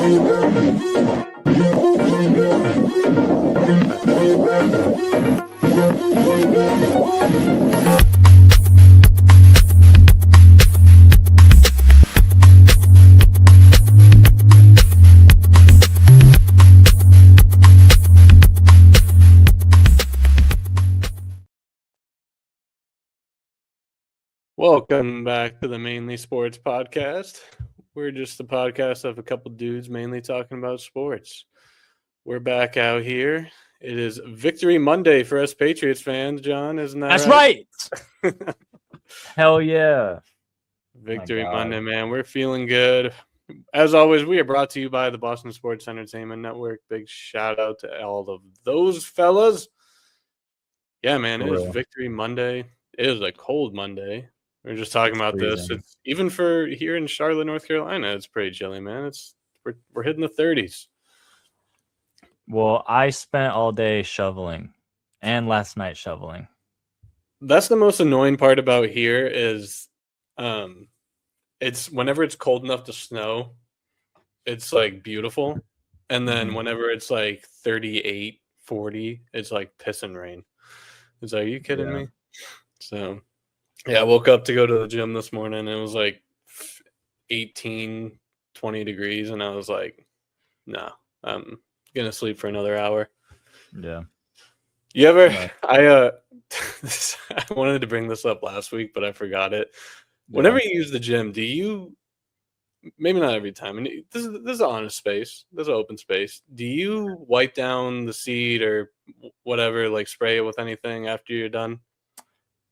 Welcome back to the Mainly Sports Podcast. We're just a podcast of a couple dudes mainly talking about sports. We're back out here. It is Victory Monday for us Patriots fans, John, isn't that right? That's right. Hell yeah. Victory Monday, man. We're feeling good. As always, we are brought to you by the Boston Sports Entertainment Network. Big shout out to all of those fellas. Yeah, man, it is Victory Monday. It is a cold Monday. We were just talking about this. It's even for here in Charlotte, North Carolina, it's pretty chilly, man. We're hitting the 30s. Well, I spent all day shoveling and last night shoveling. That's the most annoying part about here is it's whenever it's cold enough to snow, it's like beautiful. And then whenever it's like 38, 40, it's like piss and rain. It's like, are you kidding me? So yeah, I woke up to go to the gym this morning. And it was like 18, 20 degrees. And I was like, no, I'm going to sleep for another hour. Yeah. You ever, I wanted to bring this up last week, but I forgot it. Whenever you use the gym, do you, maybe not every time, and this is an honest space, this is an open space, do you wipe down the seat or whatever, like spray it with anything after you're done?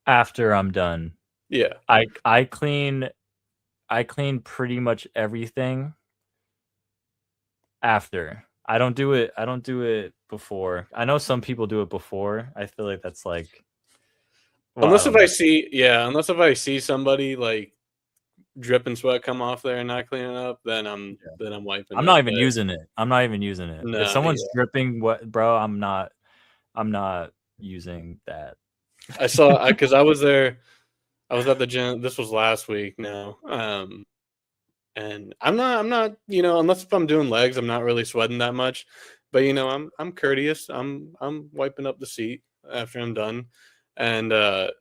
After I'm done. Yeah. I clean pretty much everything after. I don't do it before. I know some people do it before. I feel like that's like unless if I see somebody like drip and sweat come off there and not cleaning up, then I'm wiping. I'm not even using it. No, if someone's dripping, bro, I'm not using that. I saw because I was there. I was at the gym. This was last week now. And I'm not, unless if I'm doing legs, I'm not really sweating that much. But I'm courteous. I'm wiping up the seat after I'm done. And I'm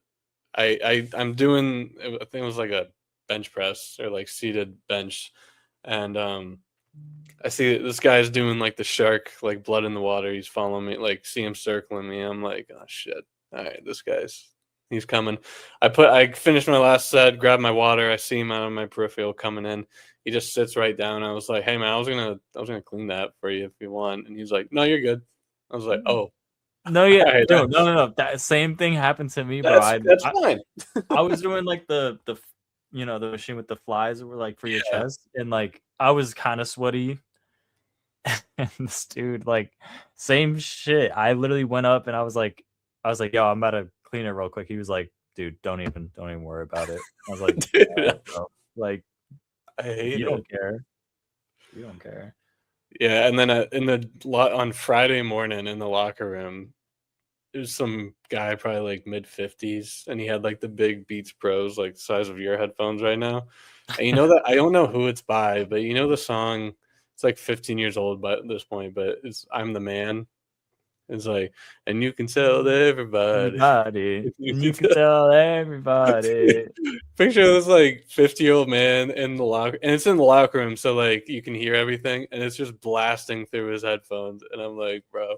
doing, I think it was like a bench press or like seated bench. And I see this guy's doing like the shark, like blood in the water. He's following me, like see him circling me. I'm like, oh shit. All right, he's coming. I finished my last set, grabbed my water. I see him out of my peripheral coming in. He just sits right down. I was like, hey man, I was gonna clean that for you if you want. And he's like, no, you're good. I was like, oh. No, yeah, right, dude, no. That same thing happened to me, bro. That's fine. I was doing like the the machine with the flies that were like for your chest, and like I was kind of sweaty. And this dude, like, same shit. I literally went up and I was like, yo, I'm about to clean it real quick. He was like, dude, don't even worry about it. I was like, dude, like, I hate you don't care. You don't care. Yeah, and then on Friday morning in the locker room, there's some guy probably like mid-50s, and he had like the big Beats Pros, like the size of your headphones right now. And that I don't know who it's by, but the song. It's like 15 years old by this point, but it's "I'm the Man." It's like, and you can tell everybody. You can tell everybody. Picture this like 50-year-old man in the locker, and it's in the locker room, so like you can hear everything, and it's just blasting through his headphones, and I'm like, bro,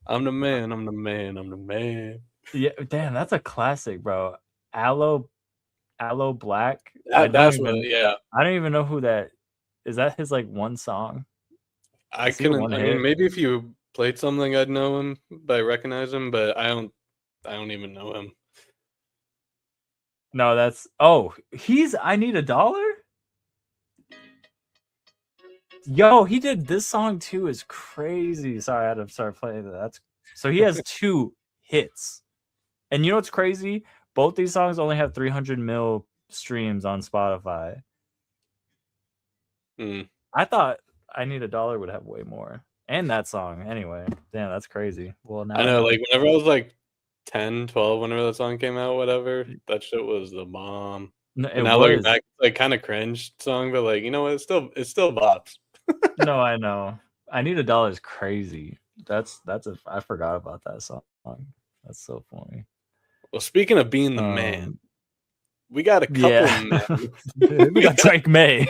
I'm the man, I'm the man, I'm the man. Yeah, damn, that's a classic, bro. Aloe Black. That's what. Yeah, I don't even know who that is. That his like one song? I couldn't. I mean, maybe if you played something, I'd know him, but I recognize him. But I don't even know him. No, that's he's I Need $1. Yo, he did this song too. Is crazy. Sorry, I had to start playing that. So he has 2 hits, and you know what's crazy? Both these songs only have 300 mil streams on Spotify. I thought I Need $1 would have way more. And that song, anyway. Damn, that's crazy. Well, now I know, like, whenever I was, like, 10, 12, whenever that song came out, whatever, that shit was the bomb. No, And it now looking was. back, it's like kind of cringe song, but like, you know what? It's still bops. No, I know. I Need a Dollar is crazy. I forgot about that song. That's so funny. Well, speaking of being the man, we got a couple Yeah. men. We got Drake May.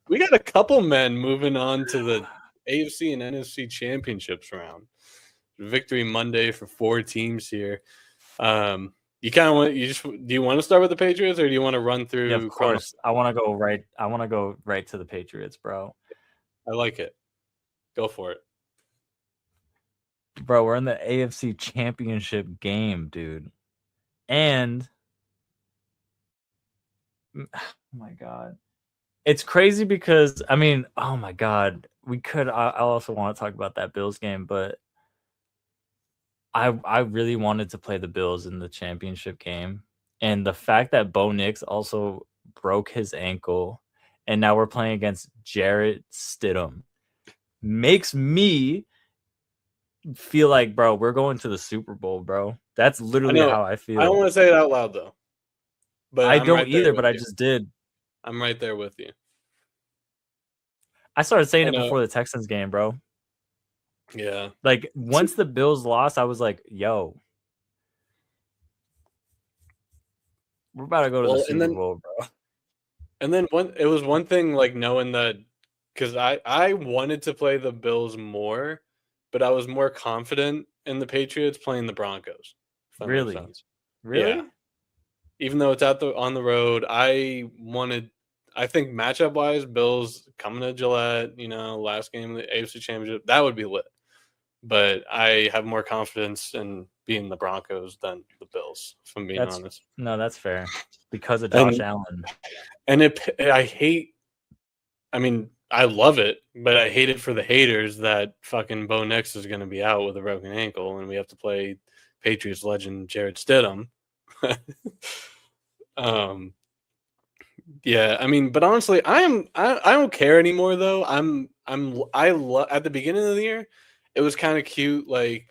We got a couple men moving on to the AFC and NFC championships round. Victory Monday for 4 teams here. You kind of want do you want to start with the Patriots or do you want to run through? Yeah, of course. I want to go right to the Patriots, bro. I like it. Go for it. Bro, we're in the AFC championship game, dude. And oh my god. It's crazy because I mean, oh my god, I also want to talk about that Bills game, but I really wanted to play the Bills in the championship game. And the fact that Bo Nix also broke his ankle and now we're playing against Jarrett Stidham makes me feel like, bro, we're going to the Super Bowl, bro. That's I literally know. how I I feel. don't want to say it out loud though, but I I'm don't right there either, with but I you. just did. I'm right there with you. I started saying I it know. before the Texans game, bro. Yeah. Like once the Bills lost, I was like, yo, we're about to go to the Well, Super Bowl, bro. and then it was one thing like knowing that because I wanted to play the Bills more, but I was more confident in the Patriots playing the Broncos. If that makes Really? sense. Yeah. Really? Even though it's on the road, I think matchup wise, Bills coming to Gillette, last game of the AFC Championship, that would be lit. But I have more confidence in being the Broncos than the Bills, if I'm being honest. That's fair. Because of Josh And Allen. and I mean, I love it, but I hate it for the haters that fucking Bo Nix is going to be out with a broken ankle and we have to play Patriots legend Jarrett Stidham. um, yeah, I mean, but honestly, I don't care anymore though. At the beginning of the year, it was kind of cute. Like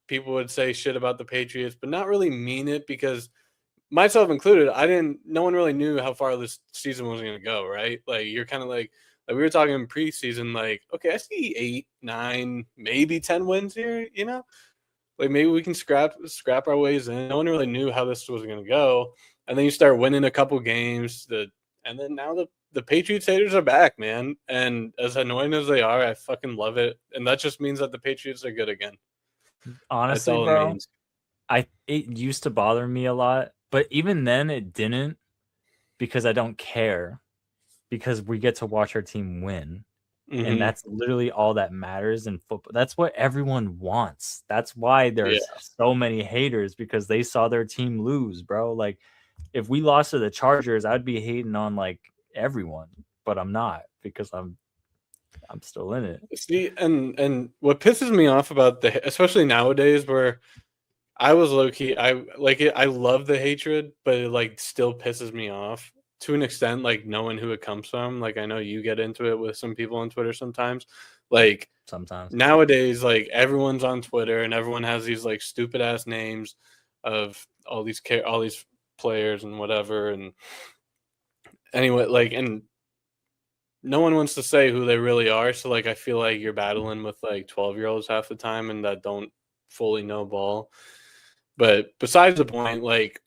people would say shit about the Patriots, but not really mean it because myself included, no one really knew how far this season was going to go, right? Like you're kind of like we were talking in preseason, like, okay, I see 8, 9, maybe 10 wins here, like maybe we can scrap our ways in. No one really knew how this was going to go. And then you start winning a couple games and then now the Patriots haters are back, man. And as annoying as they are, I fucking love it. And that just means that the Patriots are good again. That's Honestly, all it bro, means. it used to bother me a lot, but even then it didn't because I don't care because we get to watch our team win. And Mm-hmm. that's literally all that matters in football. That's what everyone wants. That's why Yeah. there's so many haters because they saw their team lose, bro. Like if we lost to the Chargers, I'd be hating on like everyone, but I'm not because I'm still in it. See, and what pisses me off about especially nowadays, where I was low key, I like it. I love the hatred, but it like still pisses me off to an extent. Like knowing who it comes from. Like I know you get into it with some people on Twitter sometimes. Like Sometimes. nowadays, like everyone's on Twitter and everyone has these like stupid ass names of all these players and whatever. And anyway, like and no one wants to say who they really are. So like I feel like you're battling with like 12-year-olds half the time and that don't fully know ball. But besides the point, like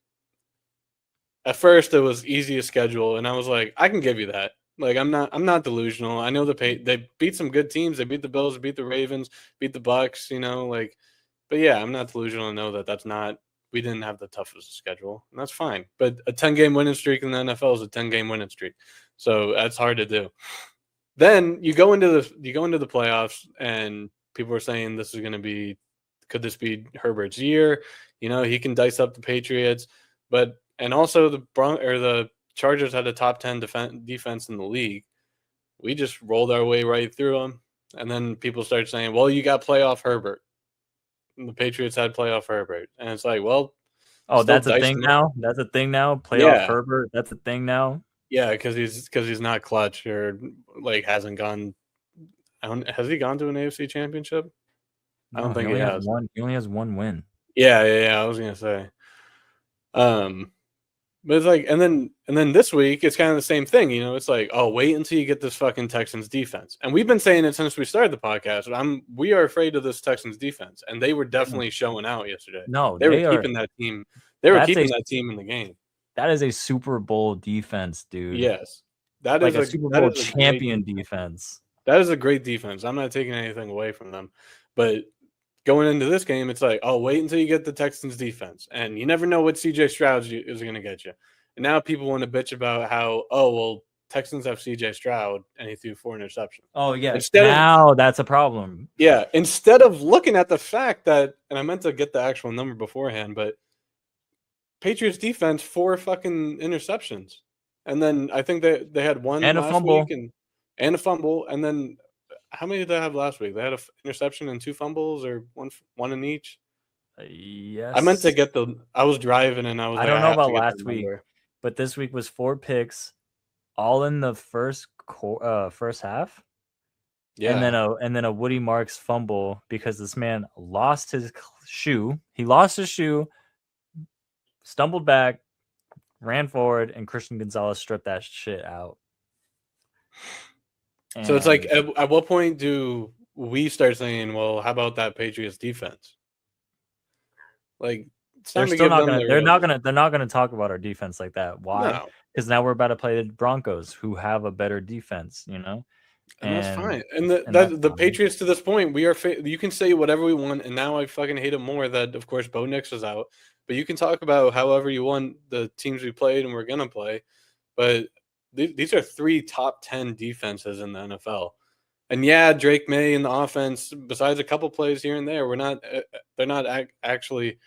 at first it was easy to schedule, and I was like, I can give you that. Like I'm not delusional. I know they beat some good teams. They beat the Bills, beat the Ravens, beat the Bucks. Like, but yeah, I'm not delusional to know that that's not. We didn't have the toughest schedule, and that's fine. But a 10-game winning streak in the NFL is a 10-game winning streak, so that's hard to do. Then you go into the playoffs, and people are saying this is going to be. Could this be Herbert's year? He can dice up the Patriots, but and also the Chargers had a top 10 defense in the league. We just rolled our way right through them, and then people start saying, "Well, you got playoff Herbert." And the Patriots had playoff Herbert, and it's like, well, Oh, still that's a dice thing them up. now. That's a thing now. Playoff Yeah, Herbert. That's a thing now. yeah, because he's not clutch or like hasn't gone. Has he gone to an AFC Championship? I don't No, he think he only has has. one. He only has one win. Yeah. I was gonna say. Um, But it's like, and then this week it's kind of the same thing, you know. It's like, oh, wait until you get this fucking Texans defense, and we've been saying it since we started the podcast. We are afraid of this Texans defense, and they were definitely showing out yesterday. No, They were they are. keeping that team. They were keeping that team in the game. That is a Super Bowl defense, dude. Yes, that like is a Super Bowl champion defense. That is a great defense. I'm not taking anything away from them, but going into this game, it's like, oh, wait until you get the Texans defense, and you never know what CJ Stroud is going to get you. And now people want to bitch about how, oh, well, Texans have CJ Stroud and he threw 4 interceptions. Oh yeah, now that's a problem. Yeah, instead of looking at the fact that, and I meant to get the actual number beforehand, but Patriots defense 4 fucking interceptions, and then I think they had one and last a fumble week and a fumble, and then how many did they have last week? They had an interception and 2 fumbles, or one in each. Yes, I meant to get the. I was driving and I was. I don't know about last week, but this week was 4 picks, all in the first half. Yeah, and then a Woody Marks fumble because this man lost his shoe. He lost his shoe, stumbled back, ran forward, and Christian Gonzalez stripped that shit out. And so it's like, at what point do we start saying, well, how about that Patriots defense? Like, they're still not gonna. They're not gonna talk about our defense like that. Why? Because now we're about to play the Broncos, who have a better defense. You know, and that's fine. And the Patriots, to this point, we are. You can say whatever we want, and now I fucking hate it more that, of course, Bo Nix is out. But you can talk about however you want the teams we played and we're gonna play. But these are 3 top 10 defenses in the NFL. And yeah, Drake May in the offense, besides a couple plays here and there, they're not exactly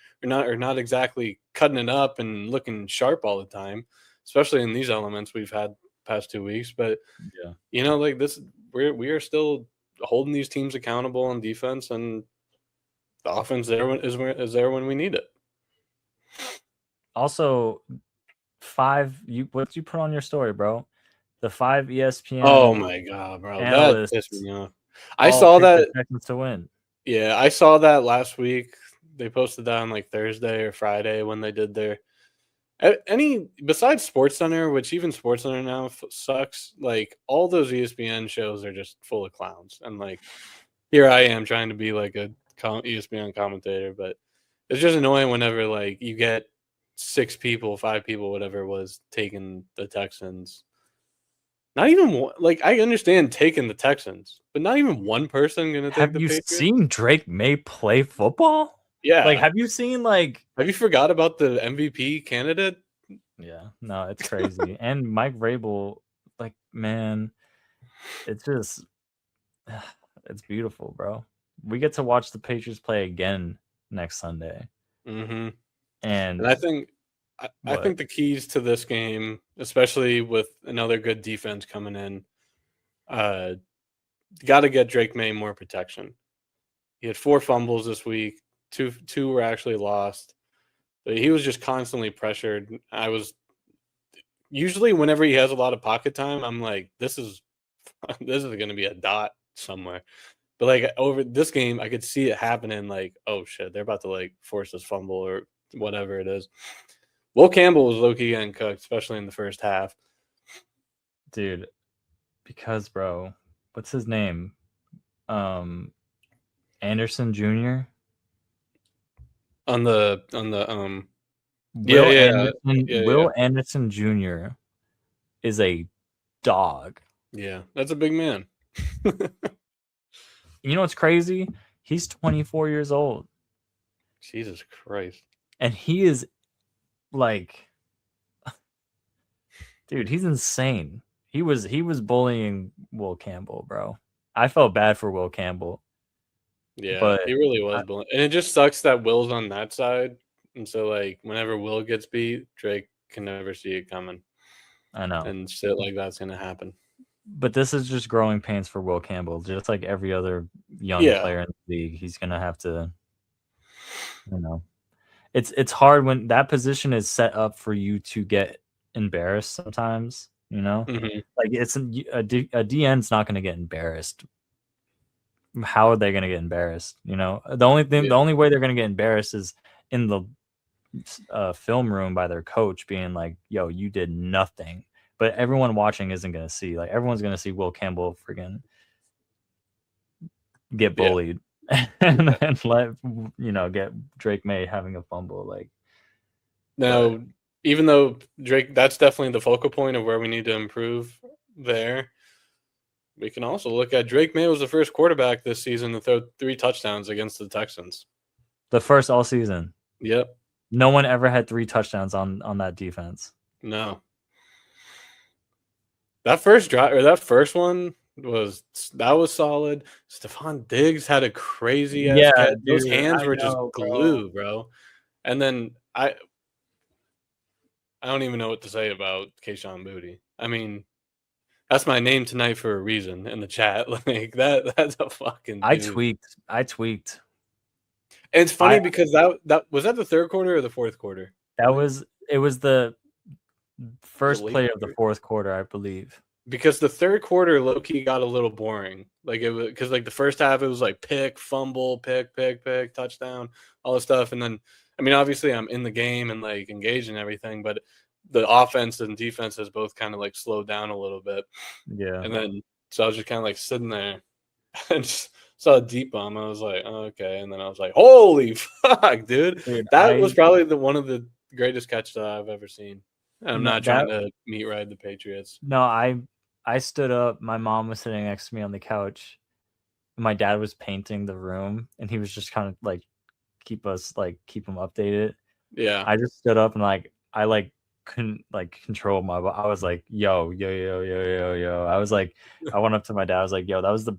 cutting it up and looking sharp all the time, especially in these elements we've had past 2 weeks. But yeah, you know, like this, we are still holding these teams accountable on defense, and the offense is there when we need it. Also, 5. What you put on your story, bro? The 5 ESPN. Oh my god, bro, that pissed me off. I saw that to win. Yeah, I saw that last week. They posted that on like Thursday or Friday when they did their besides SportsCenter, which even SportsCenter now sucks. Like, all those ESPN shows are just full of clowns, and like here I am trying to be like a ESPN commentator, but it's just annoying whenever like you get 5 people, whatever it was, taking the Texans. Not even one, like, I understand taking the Texans, but not even one person going to take the Patriots. Have you seen Drake May play football? Yeah. Like, have you seen, like... Have you forgot about the MVP candidate? Yeah. No, it's crazy. And Mike Vrabel, like, man, it's just... It's beautiful, bro. We get to watch the Patriots play again next Sunday. Mm-hmm. And I think the keys to this game, especially with another good defense coming in, got to get Drake May more protection. He had 4 fumbles this week. Two were actually lost. But he was just constantly pressured. I was usually, whenever he has a lot of pocket time, I'm like, this is going to be a dot somewhere. But like over this game, I could see it happening. Like, oh shit, they're about to like force this fumble or whatever it is. Will Campbell was low-key getting cooked, especially in the first half. Dude, because, bro, what's his name? Anderson Jr. Will Anderson Jr. is a dog. Yeah, that's a big man. You know what's crazy? He's 24 years old. Jesus Christ. And he is like, dude, he's insane. He was bullying Will Campbell, bro. I felt bad for Will Campbell. Yeah, but he really was bullying. And it just sucks that Will's on that side. And so, like, whenever Will gets beat, Drake can never see it coming. I know. And shit like that's going to happen. But this is just growing pains for Will Campbell. Just like every other young player in the league, he's going to have to, you know. It's hard when that position is set up for you to get embarrassed sometimes, you know? Mm-hmm. Like, it's a DN's not going to get embarrassed. How are they going to get embarrassed? You know, the only way they're going to get embarrassed is in the film room by their coach being like, yo, you did nothing. But everyone watching isn't going to see. Like, everyone's going to see Will Campbell friggin' get Yeah. bullied and then get Drake May having a fumble. Like, Now, even though Drake, that's definitely the focal point of where we need to improve there. We can also look at Drake May was the first quarterback this season to throw 3 touchdowns against the Texans. the first all season. Yep. No one ever had 3 touchdowns on that defense. No. That first drive or that first one was solid. Stephon Diggs had a crazy ass catch. Those Dude, hands I were just know, glue, bro. And then I don't even know what to say about Kayshon Boutte. I mean, that's my name tonight for a reason in the chat. Like that's a fucking dude. I tweaked. And it's funny because that was that the third quarter or the fourth quarter? It was the first play of the fourth quarter, I believe. Because the third quarter low key got a little boring. Like it was because like the first half it was like pick, fumble, pick, touchdown, all this stuff. And then I mean obviously I'm in the game and like engaged and everything, but the offense and defense has both kind of like slowed down a little bit. Yeah. And then so I was just kind of like sitting there and just saw a deep bomb. I was like, oh, okay. And then I was like, holy fuck, dude. That was probably one of the greatest catches that I've ever seen. And I'm not trying to meat ride the Patriots. No, I stood up. My mom was sitting next to me on the couch. My dad was painting the room, and he was just kind of like keep him updated. Yeah. I just stood up and I couldn't control my. I was like, yo. I was like, I went up to my dad. I was like, yo, that was the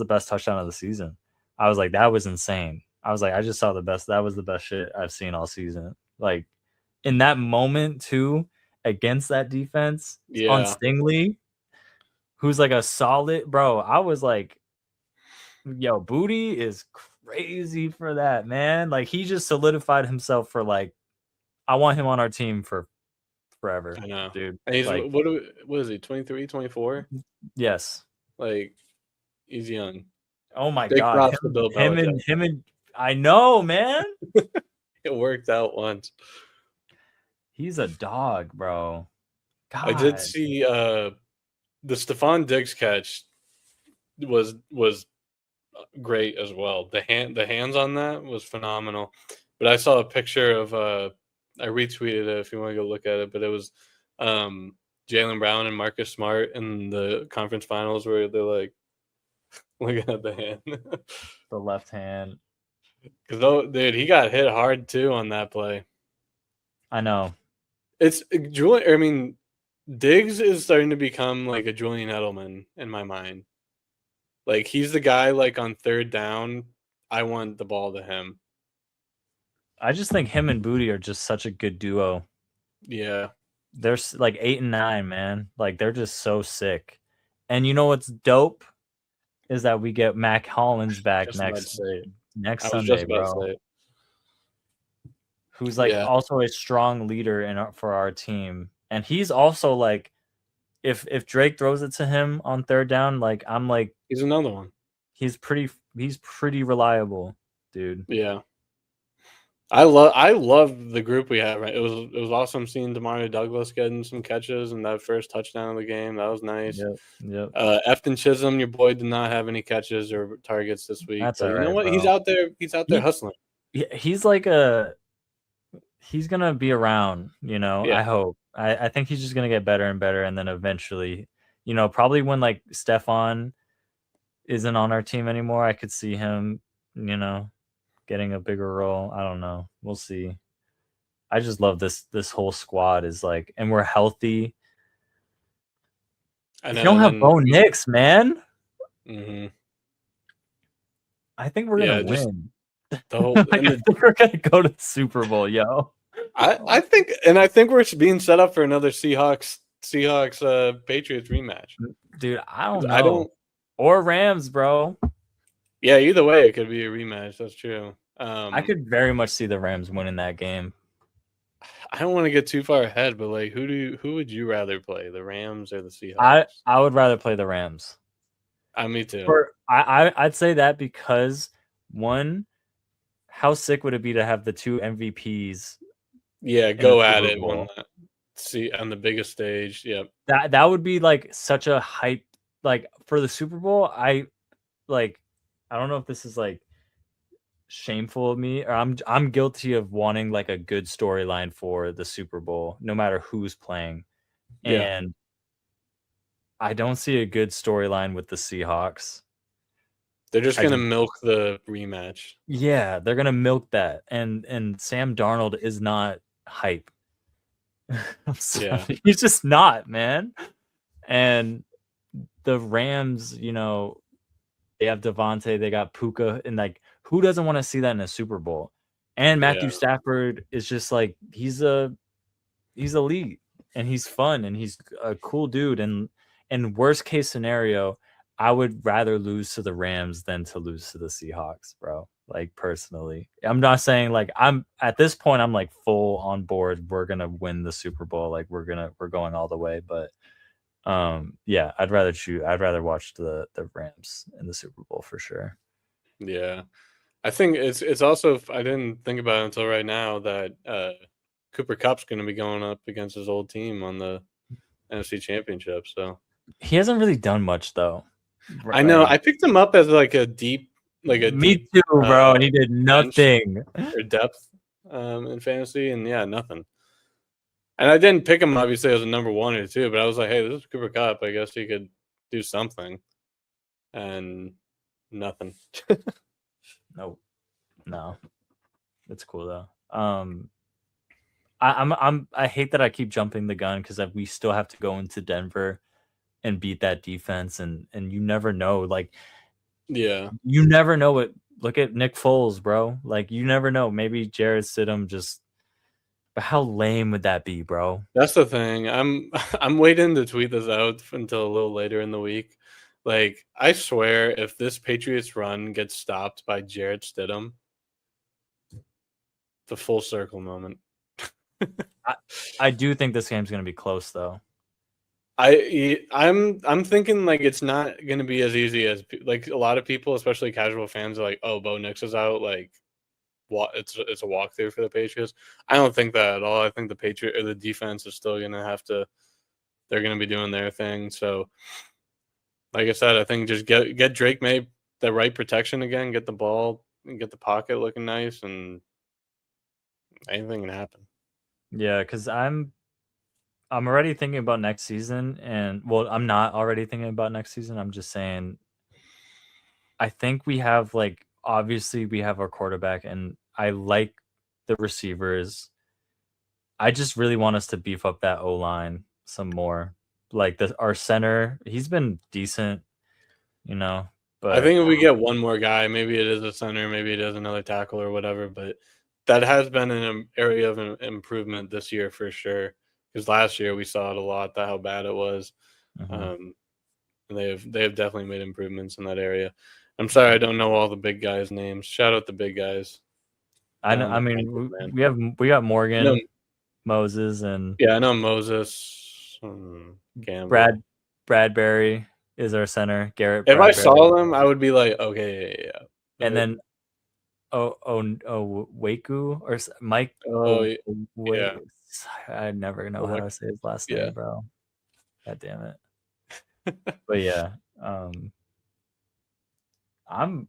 best touchdown of the season. I was like, that was insane. I was like, I just saw the best. That was the best shit I've seen all season. Like in that moment too, against that defense on Stingley, who's like a solid bro. I was like, yo, Boutte is crazy for that, man. Like he just solidified himself for like, I want him on our team for forever. I know, dude. And he's like, what is he? 23, 24? Yes. Like he's young. Oh my god. Him and I know, man. It worked out once. He's a dog, bro. God. I did see the Stephon Diggs catch was great as well. The hands on that was phenomenal. But I saw a picture of I retweeted it if you want to go look at it, but it was Jaylen Brown and Marcus Smart in the conference finals where they're like looking at the hand. The left hand. Because dude, he got hit hard too on that play. I know. It's Julian. I mean, Diggs is starting to become like a Julian Edelman in my mind. Like he's the guy. Like on third down, I want the ball to him. I just think him and Boutte are just such a good duo. Yeah, they're like 8 and 9, man. Like they're just so sick. And you know what's dope is that we get Mac Hollins back next Sunday, bro. Who's like also a strong leader for our team, and he's also like, if Drake throws it to him on third down, like I'm like, he's another one. He's pretty reliable, dude. Yeah, I love the group we have. Right, it was awesome seeing Demario Douglas getting some catches and that first touchdown of the game. That was nice. Yep. Efton Chisholm, your boy, did not have any catches or targets this week. That's but all you know right, what? bro. He's out there hustling. He's like he's gonna be around, you know. Yeah. I hope. I think he's just gonna get better and better, and then eventually, you know, probably when like Stephon isn't on our team anymore, I could see him, you know, getting a bigger role. I don't know. We'll see. I just love this whole squad is like, and we're healthy. I know, you don't have Bo Nix, man. Mm-hmm. I think we're gonna win. I think we're gonna go to the Super Bowl, yo. I think we're being set up for another Seahawks Patriots rematch. Dude, I don't know. Or Rams, bro. Yeah, either way, it could be a rematch. That's true. I could very much see the Rams winning that game. I don't want to get too far ahead, but like, who would you rather play, the Rams or the Seahawks? I would rather play the Rams. Me too. I'd say that because one, how sick would it be to have the two MVPs Yeah, in the go at Super it Bowl. on the biggest stage. Yep. That would be like such a hype. Like for the Super Bowl, I don't know if this is like shameful of me, or I'm guilty of wanting like a good storyline for the Super Bowl, no matter who's playing. Yeah. And I don't see a good storyline with the Seahawks. They're just I gonna just milk the rematch. Yeah, they're gonna milk that, and Sam Darnold is not hype. I'm Yeah. sorry, he's just not, man. And the Rams, they have Devontae, they got Puka, and like, who doesn't want to see that in a Super Bowl? And Yeah. Matthew Stafford is just like he's elite and he's fun and he's a cool dude. And worst case scenario, I would rather lose to the Rams than to lose to the Seahawks, bro. Like personally, I'm not saying like I'm at this point. I'm like full on board. We're gonna win the Super Bowl. Like we're going all the way. But yeah, I'd rather watch the Rams in the Super Bowl for sure. Yeah. I think it's also I didn't think about it until right now that Cooper Cup's going to be going up against his old team on the NFC Championship. So He hasn't really done much though. I know Right. I picked him up as like a Me deep too, bro. And he did bench nothing. or depth in fantasy, and yeah, nothing. And I didn't pick him obviously as a number one or two, but I was like, hey, this is Cooper Cup. I guess he could do something, and nothing. Nope. No. It's cool though. I hate that I keep jumping the gun because we still have to go into Denver and beat that defense, and you never know. Like Yeah. you never know what. Look at Nick Foles, bro. Like you never know. Maybe Jared Stidham just. But how lame would that be, bro? That's the thing. I'm waiting to tweet this out until a little later in the week. Like, I swear, if this Patriots run gets stopped by Jarrett Stidham, the full circle moment. I do think this game's gonna be close though. I'm thinking like it's not gonna be as easy as like a lot of people, especially casual fans, are like, oh, Bo Nix is out. Like, what? It's a walkthrough for the Patriots. I don't think that at all. I think the defense is still gonna have to. They're gonna be doing their thing. So, like I said, I think just get Drake May the right protection again, get the ball, and get the pocket looking nice, and anything can happen. Yeah, because I'm already thinking about next season, and well, I'm not already thinking about next season. I'm just saying I think we have like obviously we have our quarterback, and I like the receivers. I just really want us to beef up that O line some more. Like our center, he's been decent, I but think if we get one more guy, maybe it is a center, maybe it is another tackle or whatever, but that has been an area of improvement this year for sure. Because last year we saw it a lot, that how bad it was. mhm. Um, and they have definitely made improvements in that area. I'm sorry I don't know all the big guys' names. Shout out the big guys I know. down I there. mean, Man. we got I know, Morgan, Moses, and yeah, I know Moses, Campbell. Brad Bradbury is our center. Garrett If I Bradbury, saw them, I would be like, okay, yeah. and But, then Waku or Mike. oh, Oh, wait, yeah. I never know how to say his last Yeah. name, bro. God damn it. But yeah, I'm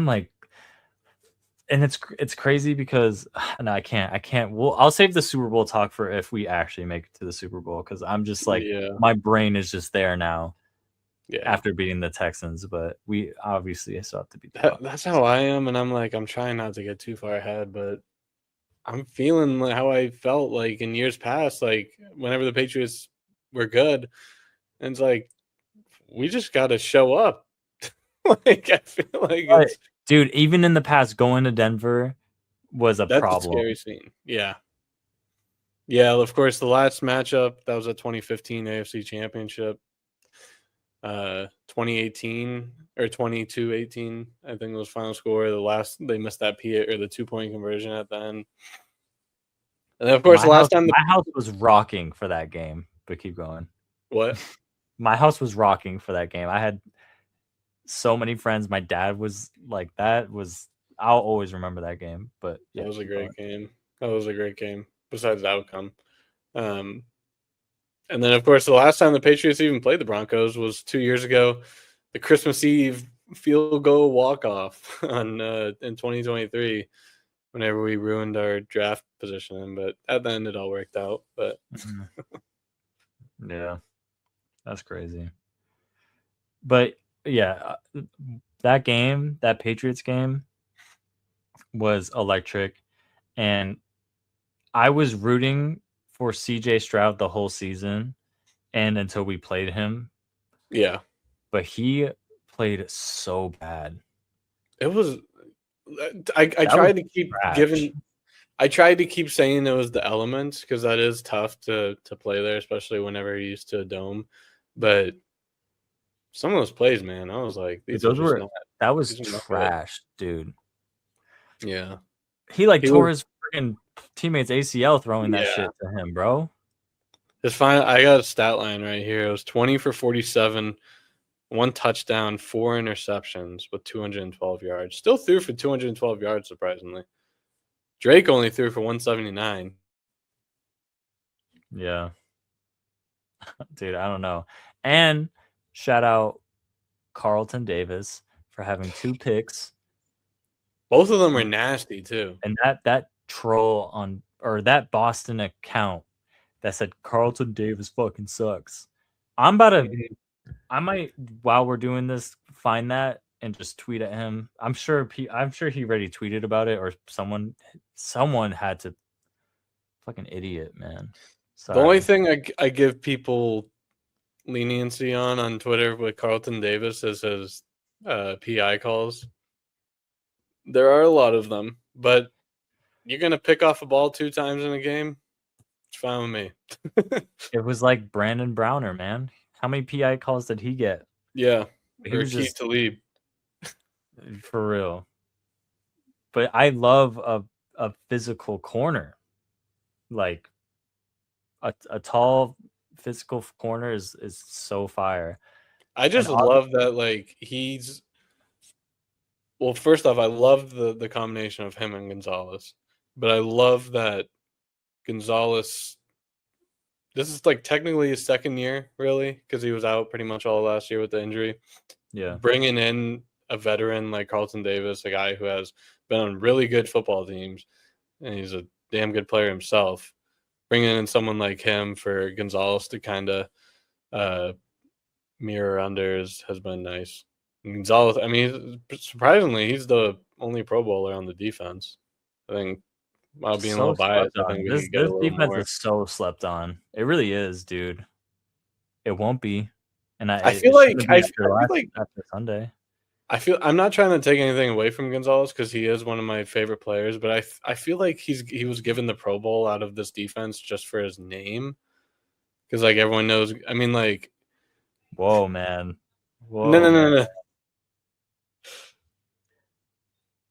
like, and it's crazy because no, I can't. Well, I'll save the Super Bowl talk for if we actually make it to the Super Bowl because I'm just like Yeah. my brain is just there now Yeah. after beating the Texans, but we obviously still have to beat the Bucks. That's how I am, and I'm like, I'm trying not to get too far ahead, but I'm feeling like how I felt like in years past, like whenever the Patriots were good, and it's like we just got to show up. Like I feel like But dude, even in the past, going to Denver was a that's a problem. scary scene. Yeah, yeah. Of course, the last matchup that was a 2015 AFC Championship. 2018 or 22-18, I think was final score. They missed that or the 2-point conversion at the end. And then, of course, the last time My house was rocking for that game. But keep going. what? My house was rocking for that game. I had so many friends. My dad was like, that was. I'll always remember that game. But yeah, That was a keep going. great game. That was a great game. besides the outcome. And then, of course, the last time the Patriots even played the Broncos was 2 years ago, the Christmas Eve field goal walk off on in 2023. Whenever we ruined our draft position, but at the end it all worked out. But yeah, that's crazy. But yeah, that game, that Patriots game, was electric, and I was rooting for CJ Stroud the whole season, and until we played him. Yeah, but he played so bad. it was. I tried to keep giving. I tried to keep saying it was the elements because that is tough to play there, especially whenever you're used to a dome. But some of those plays, man, I was like, these those are just were not. that was trash, dude. Yeah, he tore his freaking teammate's ACL throwing that shit to him, bro. It's fine. I got a stat line right here. It was 20 for 47, 1 touchdown, 4 interceptions with 212 yards. Still threw for 212 yards, surprisingly. Drake only threw for 179. Yeah. Dude, I don't know. And shout out Carlton Davis for having 2 picks. Both of them were nasty too. And that troll on or that Boston account that said Carlton Davis fucking sucks. I might while we're doing this find that and just tweet at him. I'm sure he already tweeted about it, or someone had to. Fucking idiot, man. Sorry. The only thing I give people leniency on Twitter with Carlton Davis is his PI calls. There are a lot of them, but you're gonna pick off a ball 2 times in a game. It's fine with me. It was like Brandon Browner, man. How many PI calls did he get? Yeah, he was just to lead for real. But I love a physical corner, like a tall physical corner is so fire. I just love that, like, he's. Well, first off, I love the combination of him and Gonzalez, but I love that Gonzalez. This is like technically his second year, really, because he was out pretty much all last year with the injury. Yeah, bringing in a veteran like Carlton Davis, a guy who has been on really good football teams, and he's a damn good player himself. Bringing in someone like him for Gonzalez to kind of mirror under has been nice. And Gonzalez, I mean, surprisingly, he's the only Pro Bowler on the defense. I think, while being a little biased, I think we could get a little defense more. is so slept on. It really is, dude. It won't be, and I feel like after Sunday. I'm not trying to take anything away from Gonzalez because he is one of my favorite players, but I feel like he was given the Pro Bowl out of this defense just for his name, because like everyone knows. I mean, like, whoa, man, whoa, no.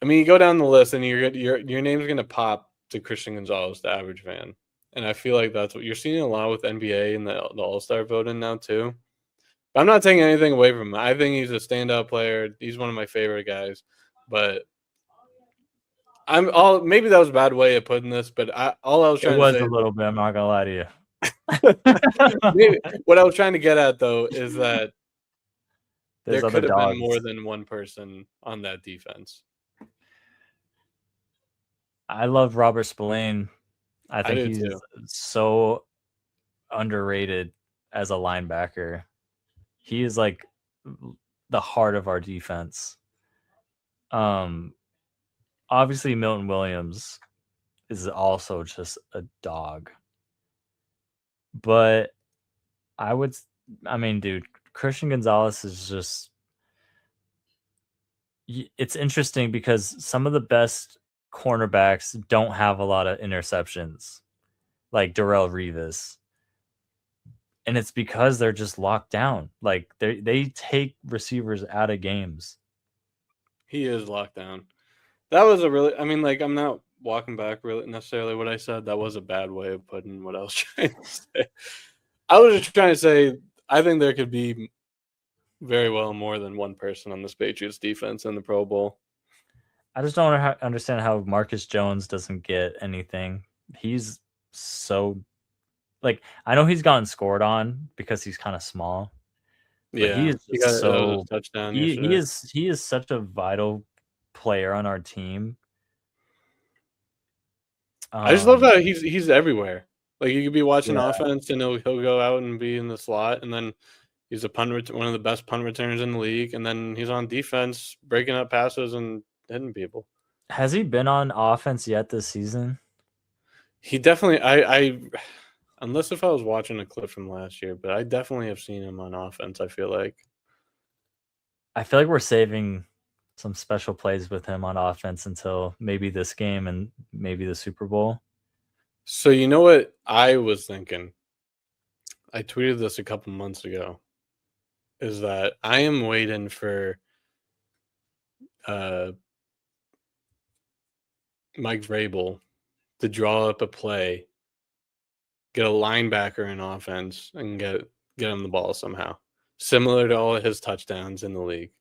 I mean, you go down the list and your name's gonna pop to Christian Gonzalez, the average fan, and I feel like that's what you're seeing a lot with NBA and the All-Star voting now too. I'm not taking anything away from him. I think he's a standout player. He's one of my favorite guys. But maybe that was a bad way of putting this, but all I was trying to say. It was a little bit, I'm not gonna lie to you. Maybe, what I was trying to get at though is that there could have been more than one person on that defense. I love Robert Spillane. I think he's so underrated as a linebacker. He is like the heart of our defense. Obviously Milton Williams is also just a dog. But dude, Christian Gonzalez is just, it's interesting because some of the best cornerbacks don't have a lot of interceptions, like Darrelle Revis. And it's because they're just locked down. Like they take receivers out of games. He is locked down. That was I'm not walking back really necessarily what I said. That was a bad way of putting what I was trying to say. I was just trying to say I think there could be very well more than one person on this Patriots defense in the Pro Bowl. I just don't understand how Marcus Jones doesn't get anything. He's so like I know he's gotten scored on because he's kind of small, but he Yeah, is he just got that was so a touchdown he yesterday. is such a vital player on our team. I just love Um, how he's everywhere. Like you could be watching yeah. offense and he'll go out and be in the slot, and then he's a one of the best punt returners in the league, and then he's on defense breaking up passes and hitting people. Has he been on offense yet this season? He definitely I unless if I was watching a clip from last year, but I definitely have seen him on offense, I feel like. I feel like we're saving some special plays with him on offense until maybe this game and maybe the Super Bowl. So you know what I was thinking? I tweeted this a couple months ago. Is that I am waiting for uh Mike Vrabel to draw up a play, get a linebacker in offense, and get him the ball somehow. Similar to all of his touchdowns in the league.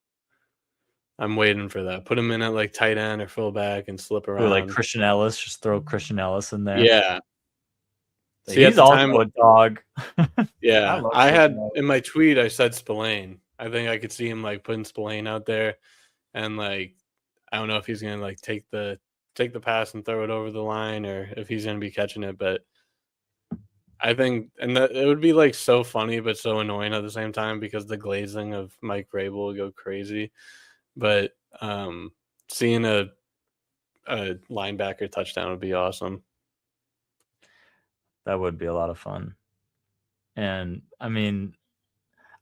I'm waiting for that. Put him in at like tight end or fullback and slip Who like around. Christian Ellis? Just throw Christian Ellis in there. Yeah. See, at He's the time, also a dog. I yeah, love I Christian had Ellis. in my tweet, I said Spillane. I think I could see him like putting Spillane out there, and like I don't know if he's gonna like take the pass and throw it over the line, or if he's gonna be catching it. But I think, and that it would be like so funny, but so annoying at the same time because the glazing of Mike Vrabel would go crazy. But seeing a linebacker touchdown would be awesome. That would be a lot of fun. And I mean,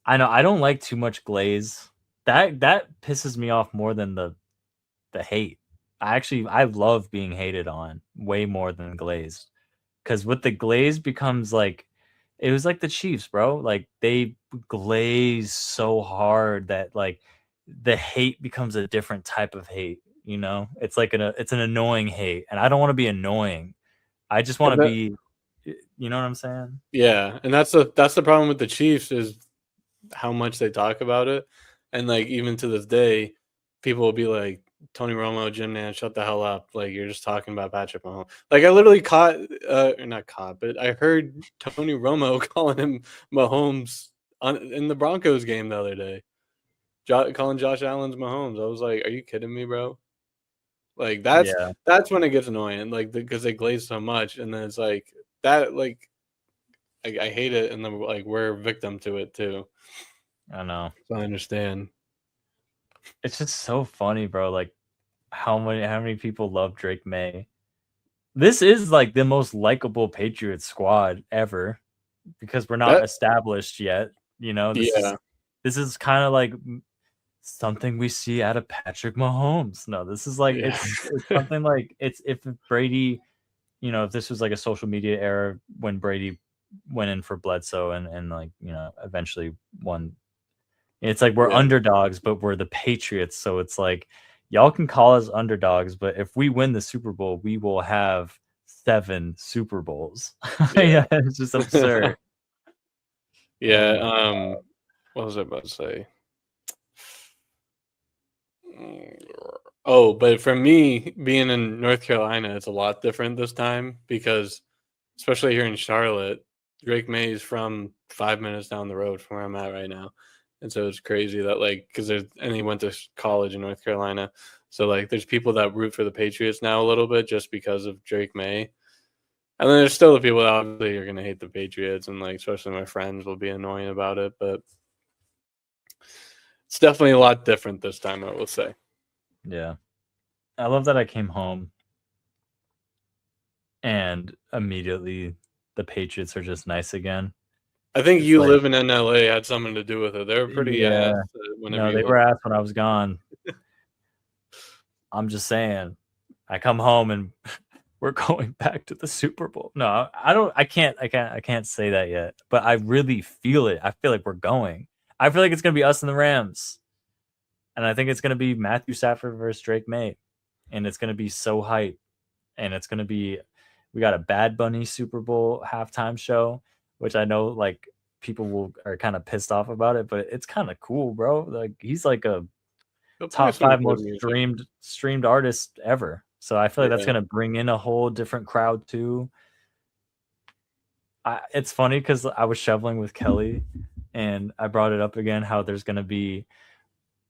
I know I don't like too much glaze. That pisses me off more than the hate. I love being hated on way more than glazed. Because with the glaze becomes like it was like the Chiefs, bro. Like they glaze so hard that like the hate becomes a different type of hate. You know, it's like it's an annoying hate, and I don't want to be annoying. I just want And to that, be, you know what I'm saying? yeah, and that's the problem with the Chiefs is how much they talk about it, and like even to this day, people will be like, "Tony Romo, Jim Nantz, shut the hell up! Like you're just talking about Patrick Mahomes." Like I literally caught, or not caught, but I heard Tony Romo calling him Mahomes in the Broncos game the other day. Calling Josh Allen's Mahomes. I was like, "Are you kidding me, bro?" Like Yeah, that's when it gets annoying, like because they glaze so much, and then it's like that. Like I hate it, and then like we're a victim to it too. I know. So I understand. It's just so funny, bro. Like how many people love Drake May? This is like the most likable Patriots squad ever because we're not That established yet. You know, yeah, this is kind of like something we see out of Patrick Mahomes. No, this is like yeah, it's something like it's if Brady, you know, if this was like a social media era when Brady went in for Bledsoe and like, you know, eventually won. It's like we're yeah, underdogs, but we're the Patriots, so it's like y'all can call us underdogs, but if we win the Super Bowl, we will have 7 Super Bowls. yeah, Yeah, it's just absurd. Oh yeah. my What was I about to say? Oh, but for me, being in North Carolina, it's a lot different this time because, especially here in Charlotte, Drake May is from 5 minutes down the road from where I'm at right now, and so it's crazy that like because there's and he went to college in North Carolina, so like there's people that root for the Patriots now a little bit just because of Drake May, and then there's still the people that obviously are gonna hate the Patriots, and like especially my friends will be annoying about it, but it's definitely a lot different this time, I will say. Yeah. I love that I came home and immediately the Patriots are just nice again. I think It's you like, living in LA had something to do with it. They were pretty yeah, ass whenever no, you they lived were asked when I was gone. I'm just saying, I come home and we're going back to the Super Bowl. No, I can't say that yet. But I really feel it. I feel like we're going. I feel like it's gonna be us and the Rams. And I think it's gonna be Matthew Stafford versus Drake May. And it's gonna be so hype. And it's gonna be we got a Bad Bunny Super Bowl halftime show, which I know like people will are kind of pissed off about it, but it's kind of cool, bro. Like he's like a He'll play top some 5 good most music. streamed artist ever. So I feel like that's Yeah. gonna bring in a whole different crowd too. It's funny because I was shoveling with Kelly, and I brought it up again how there's gonna be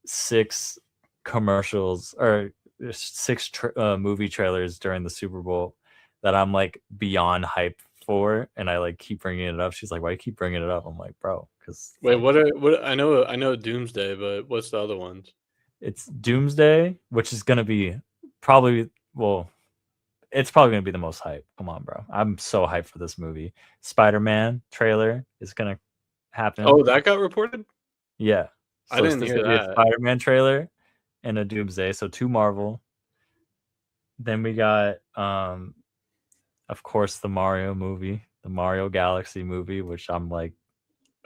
6 commercials or 6 movie trailers during the Super Bowl that I'm like beyond hype for, and I like keep bringing it up. She's like, "Why you keep bringing it up?" I'm like, "Bro, because Wait, like what? I know Doomsday, but what's the other ones? it's Doomsday, which is gonna be probably well, it's probably gonna be the most hype. Come on, bro, I'm so hyped for this movie. Spider-Man trailer is gonna happen. Oh, that got reported? Yeah, I so it's didn't just hear gonna be a that. Spider-Man trailer and a Doomsday. So 2 Marvel. Then we got, of course, the Mario movie, the Mario Galaxy movie, which I'm like,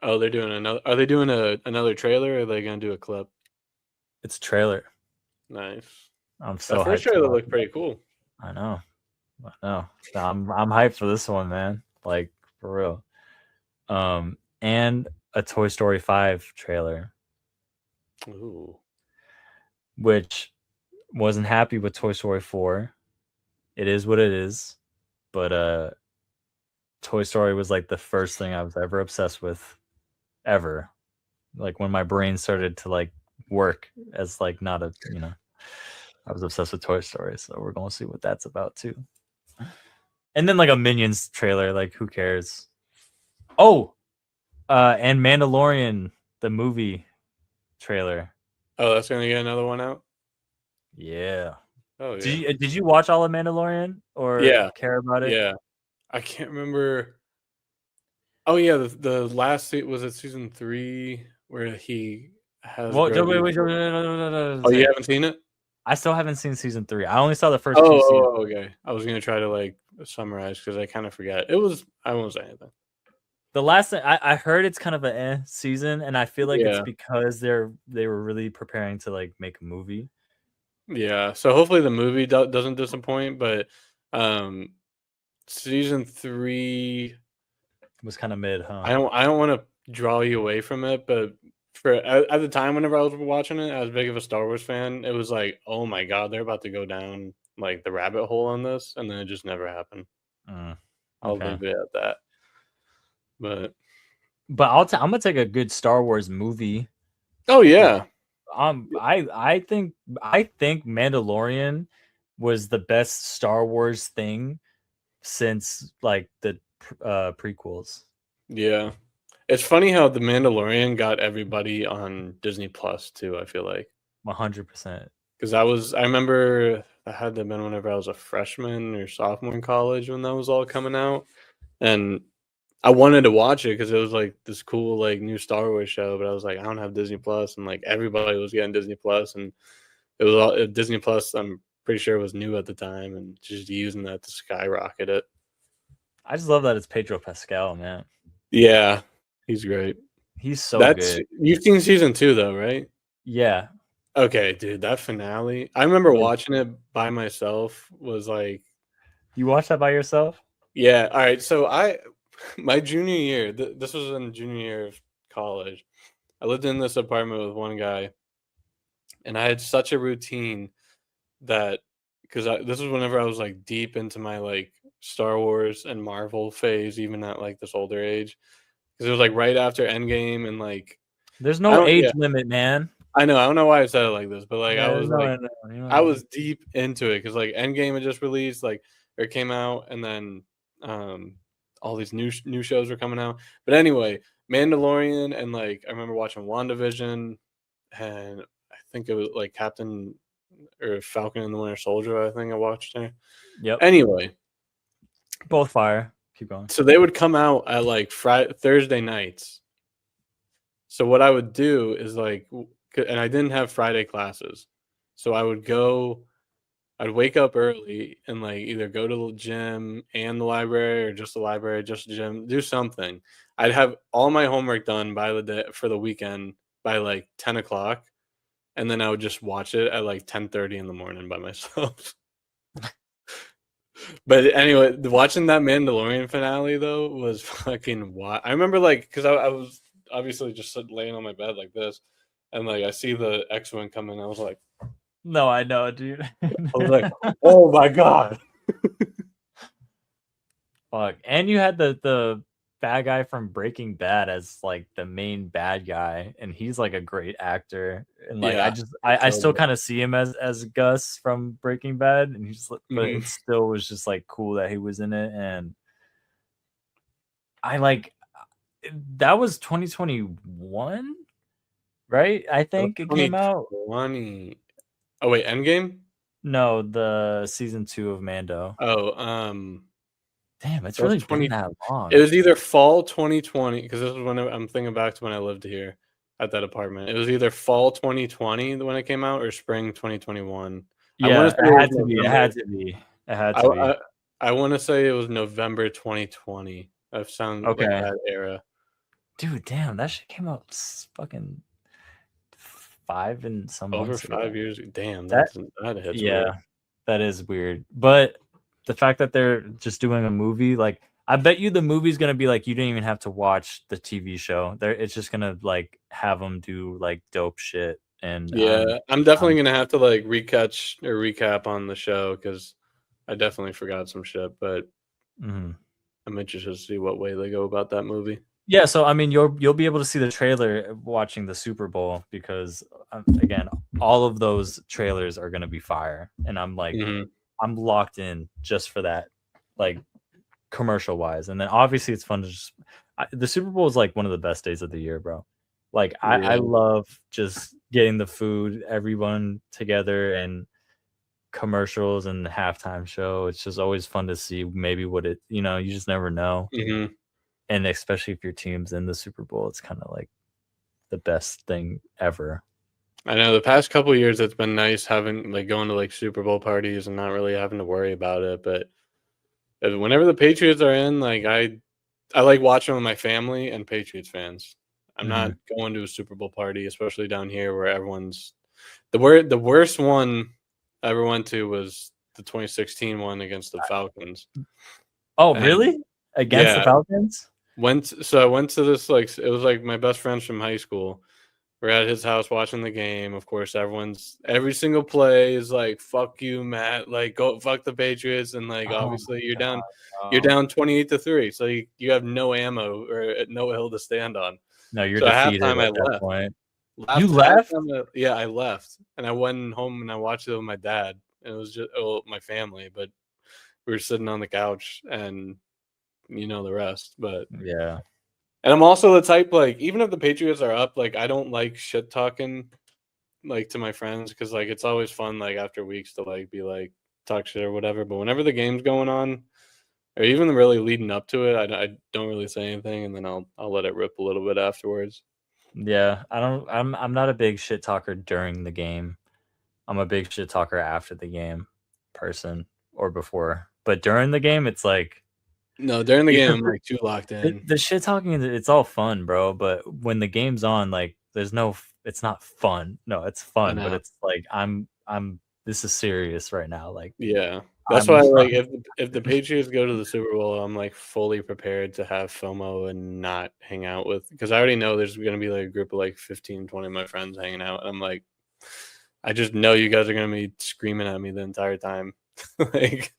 Oh, they're doing another. Are they doing another trailer? Or are they gonna do a clip? it's a trailer. Nice. I'm That so first hyped to trailer watch looked it. pretty cool. I know, I know. I'm hyped for this one, man. Like for real. And a Toy Story 5 trailer, Ooh. which wasn't happy with Toy Story 4. It is what it is, but Toy Story was like the first thing I was ever obsessed with ever. Like when my brain started to like work as like not a, I was obsessed with Toy Story, so we're gonna see what that's about too. And then like a Minions trailer, like who cares? Oh, and Mandalorian the movie trailer. Oh, that's gonna get another one out. Yeah. Oh Did yeah. you watch all of Mandalorian or Yeah. care about it? Yeah. I can't remember. Oh yeah, the last was it season 3 where he has Well, wait, Grogu. wait, wait, Oh, you say it. haven't seen it? I still haven't seen season 3. I only saw the first 2 seasons. Oh, okay. I was gonna try to like summarize because I kind of forgot. It was. I won't say anything. The last thing I heard, it's kind of a season, and I feel like it's Yeah. because they were really preparing to like make a movie. Yeah. So hopefully the movie doesn't disappoint, but um season 3, It was kind of mid, huh? I don't want to draw you away from it, but at the time whenever I was watching it, as big of a Star Wars fan, it was like, oh my god, they're about to go down like the rabbit hole on this, and then it just never happened. I'll Okay. leave it at that. But But I'm gonna take a good Star Wars movie. oh Like, yeah, I think Mandalorian was the best Star Wars thing since like the prequels. yeah. It's funny how The Mandalorian got everybody on Disney Plus too. I feel like 100%. because I remember I had to have been whenever I was a freshman or sophomore in college when that was all coming out, and I wanted to watch it because it was like this cool like new Star Wars show, but I was like, I don't have Disney Plus, and like everybody was getting Disney Plus, and it was all Disney Plus. I'm pretty sure it was new at the time, and just using that to skyrocket it. I just love that it's Pedro Pascal, man. Yeah, he's great. He's so That's good. you've seen season 2 though, right? Yeah. Okay, dude, that finale. I remember Was watching it by myself. Was like, you watch that by yourself? yeah. All right, so my junior year. This was in junior year of college. I lived in this apartment with one guy, and I had such a routine that because this was whenever I was like deep into my like Star Wars and Marvel phase, even at like this older age, because it was like right after Endgame and like There's I no don't age yeah limit, man. I know I don't know why I said it like this, but like I Yeah, was like no, you know what I I mean? was deep into it because like Endgame had just released like or it came out and then um all these new shows were coming out. But anyway, Mandalorian and like I remember watching WandaVision and I think it was like Captain or Falcon and the Winter Soldier, I think I watched there. Yep. Anyway, Both fire. Keep going. so they would come out at like Thursday nights. So what I would do is like, and I didn't have Friday classes, so I'd wake up early and like either go to the gym and the library or just the library, just the gym, do something. I'd have all my homework done by the day for the weekend by like 10 o'clock, and then I would just watch it at like 10:30 in the morning by myself. But anyway, watching that Mandalorian finale though was fucking wild. I remember like because I was obviously just laying on my bed like this, and like I see the X-wing coming. I was like, No, I know, dude. oh my god. Fuck. And you had the bad guy from Breaking Bad as like the main bad guy, and he's like a great actor. And like Yeah, I killed still it. kind of see him as Gus from Breaking Bad, and but Mhm. it still was just like cool that he was in it. And I like that was 2021, right? I That was think it came out. 2020. Oh wait, Endgame? No, the season 2 of Mando. Oh, Damn, it's that was really been 20. that It long. was either fall 2020 because this was when I'm thinking back to when I lived here at that apartment. It was either fall 2020 when it came out or spring 2021. I want to Yeah, say it was it had to be. It November. had to be. It had I to be. I, I want to say it was November 2020. That sounds like Okay. that era. Dude, damn, that shit came out fucking 5 and some Over months ago. 5 years. Damn, That that hits weird. Yeah, that is weird. But the fact that they're just doing a movie, like I bet you the movie's gonna be like you didn't even have to watch the TV show. It's just gonna like have them do like dope shit, and Yeah, I'm definitely I'm gonna have to like recatch or recap on the show because I definitely forgot some shit, but mhm. I'm interested to see what way they go about that movie. Yeah, so I mean, you'll be able to see the trailer watching the Super Bowl because again, all of those trailers are gonna be fire, and Hmm. I'm locked in just for that, like commercial wise. And then obviously it's fun to just the Super Bowl is like one of the best days of the year, bro. Like I Yeah. love just getting the food, everyone together, and commercials and the halftime show. It's just always fun to see maybe what it you just never know. Hmm. And especially if your team's in the Super Bowl, it's kind of like the best thing ever. I know the past couple years it's been nice having like going to like Super Bowl parties and not really having to worry about it. But whenever the Patriots are in, like I like watching with my family and Patriots fans. I'm not Hmm. going to a Super Bowl party, especially down here where everyone's the worst one I ever went to was the 2016 one against the Falcons. Oh, And really? Against the yeah, Falcons? I went to this like it was like my best friends from high school. We're at his house watching the game. Of course, every single play is like "fuck you, Matt." Like go fuck the Patriots, and like Oh obviously my god, you're bro. down 28-3, so you have no ammo or no hill to stand on. No, you're So at defeated halftime, I at that left. point. You Left left? halftime, yeah, I left, and I went home and I watched it with my dad. And it was just my family, but we were sitting on the couch, and you know the rest. But Yeah. and I'm also the type like even if the Patriots are up, like I don't like shit talking like to my friends because like it's always fun like after weeks to like be like talk shit or whatever. But whenever the game's going on, or even really leading up to it, I don't really say anything, and then I'll let it rip a little bit afterwards. Yeah, I'm not a big shit talker during the game. I'm a big shit talker after the game person or before. But during the game, it's like No, during the game, because I'm like too locked in. the shit talking it's all fun, bro, but when the game's on, like there's no it's not fun. No, it's I fun, but know. it's like I'm this is serious right now. Like Yeah. That's I'm why like if the Patriots go to the Super Bowl, I'm like fully prepared to have FOMO and not hang out with because I already know there's gonna be like a group of like 15, 20 of my friends hanging out. And I'm like, I just know you guys are gonna be screaming at me the entire time. Like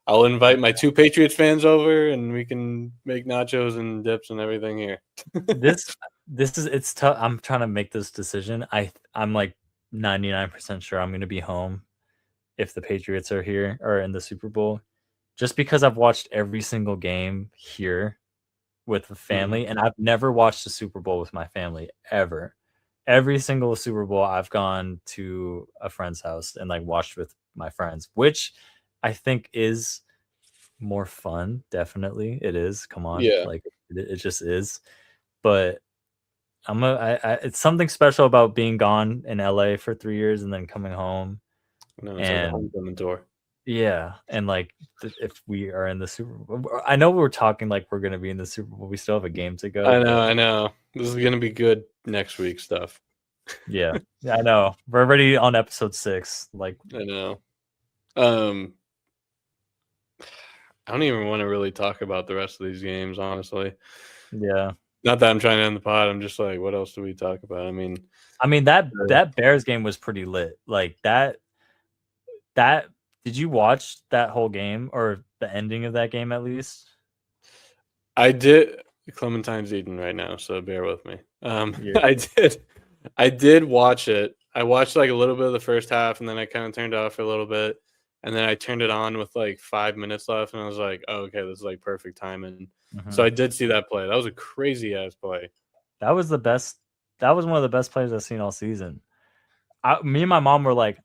I'll invite my two Patriots fans over and we can make nachos and dips and everything here. this this is it's tough. I'm trying to make this decision. I'm like 99% sure I'm gonna be home if the Patriots are here or in the Super Bowl, just because I've watched every single game here with the Mhm. family, and I've never watched a Super Bowl with my family ever. Every single Super Bowl, I've gone to a friend's house and like watched with my friends, which I think is more fun. Definitely, it is. Come on, Yeah. like it just is. But it's something special about being gone in LA for 3 years and then coming home. No, it's like a And homecoming tour. yeah, and like if we are in the Super Bowl, I know we're talking like we're gonna be in the Super Bowl. We still have a game to go, I know, but I know. This is gonna be good next week stuff. yeah, yeah, I know. We're already on episode 6. Like, I know. Um, I don't even want to really talk about the rest of these games, honestly. yeah. Not that I'm trying to end the pod. I'm just like, what else do we talk about? I mean, I mean that uh, that Bears game was pretty lit. Like that. Did you watch that whole game or the ending of that game at least? I did. Clementine's eating right now, so bear with me. Yeah. I did watch it. I watched like a little bit of the first half, and then I kind of turned it off for a little bit, and then I turned it on with like 5 minutes left, and I was like, oh, okay, this is like perfect timing. So Mhm. I did see that play. That was a crazy ass play. That was the best. That was one of the best plays I've seen all season. Me and my mom were like,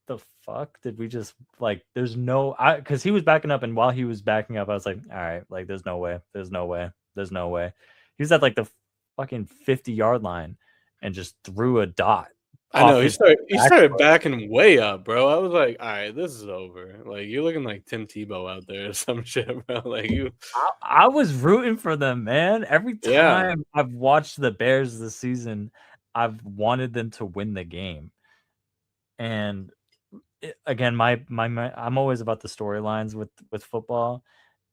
"The fuck did we just like?" There's no, because he was backing up, and while he was backing up, I was like, "All right, like, there's no way, there's no way, there's no way." He was at like the fucking 50-yard line and just threw a dot I know off his he back started foot. backing way up, bro. I was like, all right, this is over. Like you're looking like Tim Tebow out there or some shit, bro. Like you, I was rooting for them, man. Every yeah. time I've watched the Bears this season, I've wanted them to win the game. And again, I'm always about the storylines with football,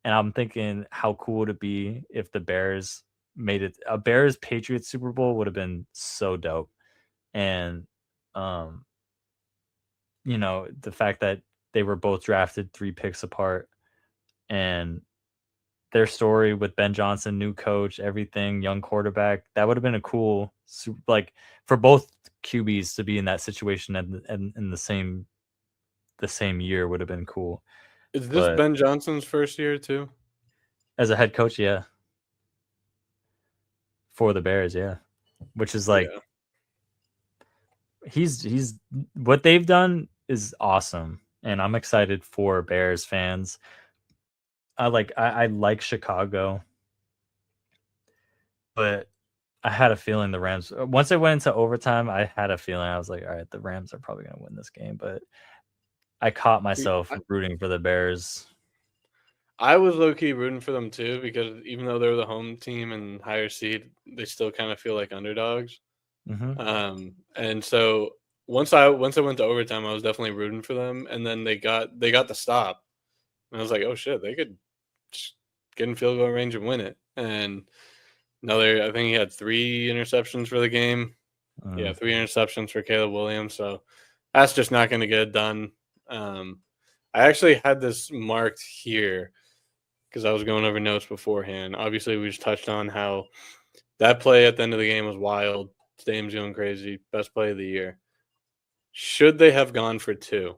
and I'm thinking how cool would it be if the Bears made it a Bears Patriots Super Bowl would have been so dope. And um, the fact that they were both drafted 3 picks apart, and their story with Ben Johnson, new coach, everything, young quarterback, that would have been a cool like for both QBs to be in that situation and in the same year would have been cool. Is this But Ben Johnson's first year too? as a head coach, yeah, for the Bears, yeah, which is like Yeah. he's what they've done is awesome, and I'm excited for Bears fans. I like Chicago, but I had a feeling the Rams. Once they went into overtime, I had a feeling I was like, all right, the Rams are probably going to win this game, but I caught myself rooting for the Bears. I was low key rooting for them too because even though they're the home team and higher seed, they still kind of feel like underdogs. Hmm. And so once I went to overtime, I was definitely rooting for them, and then they got the stop, and I was like, oh shit, they could just get in field goal range and win it. And another, I think he had 3 interceptions for the game. Yeah, 3 interceptions for Caleb Williams. So that's just not going to get it done. I actually had this marked here because I was going over notes beforehand. Obviously, we just touched on how that play at the end of the game was wild. Stadium's going crazy. Best play of the year. Should they have gone for 2?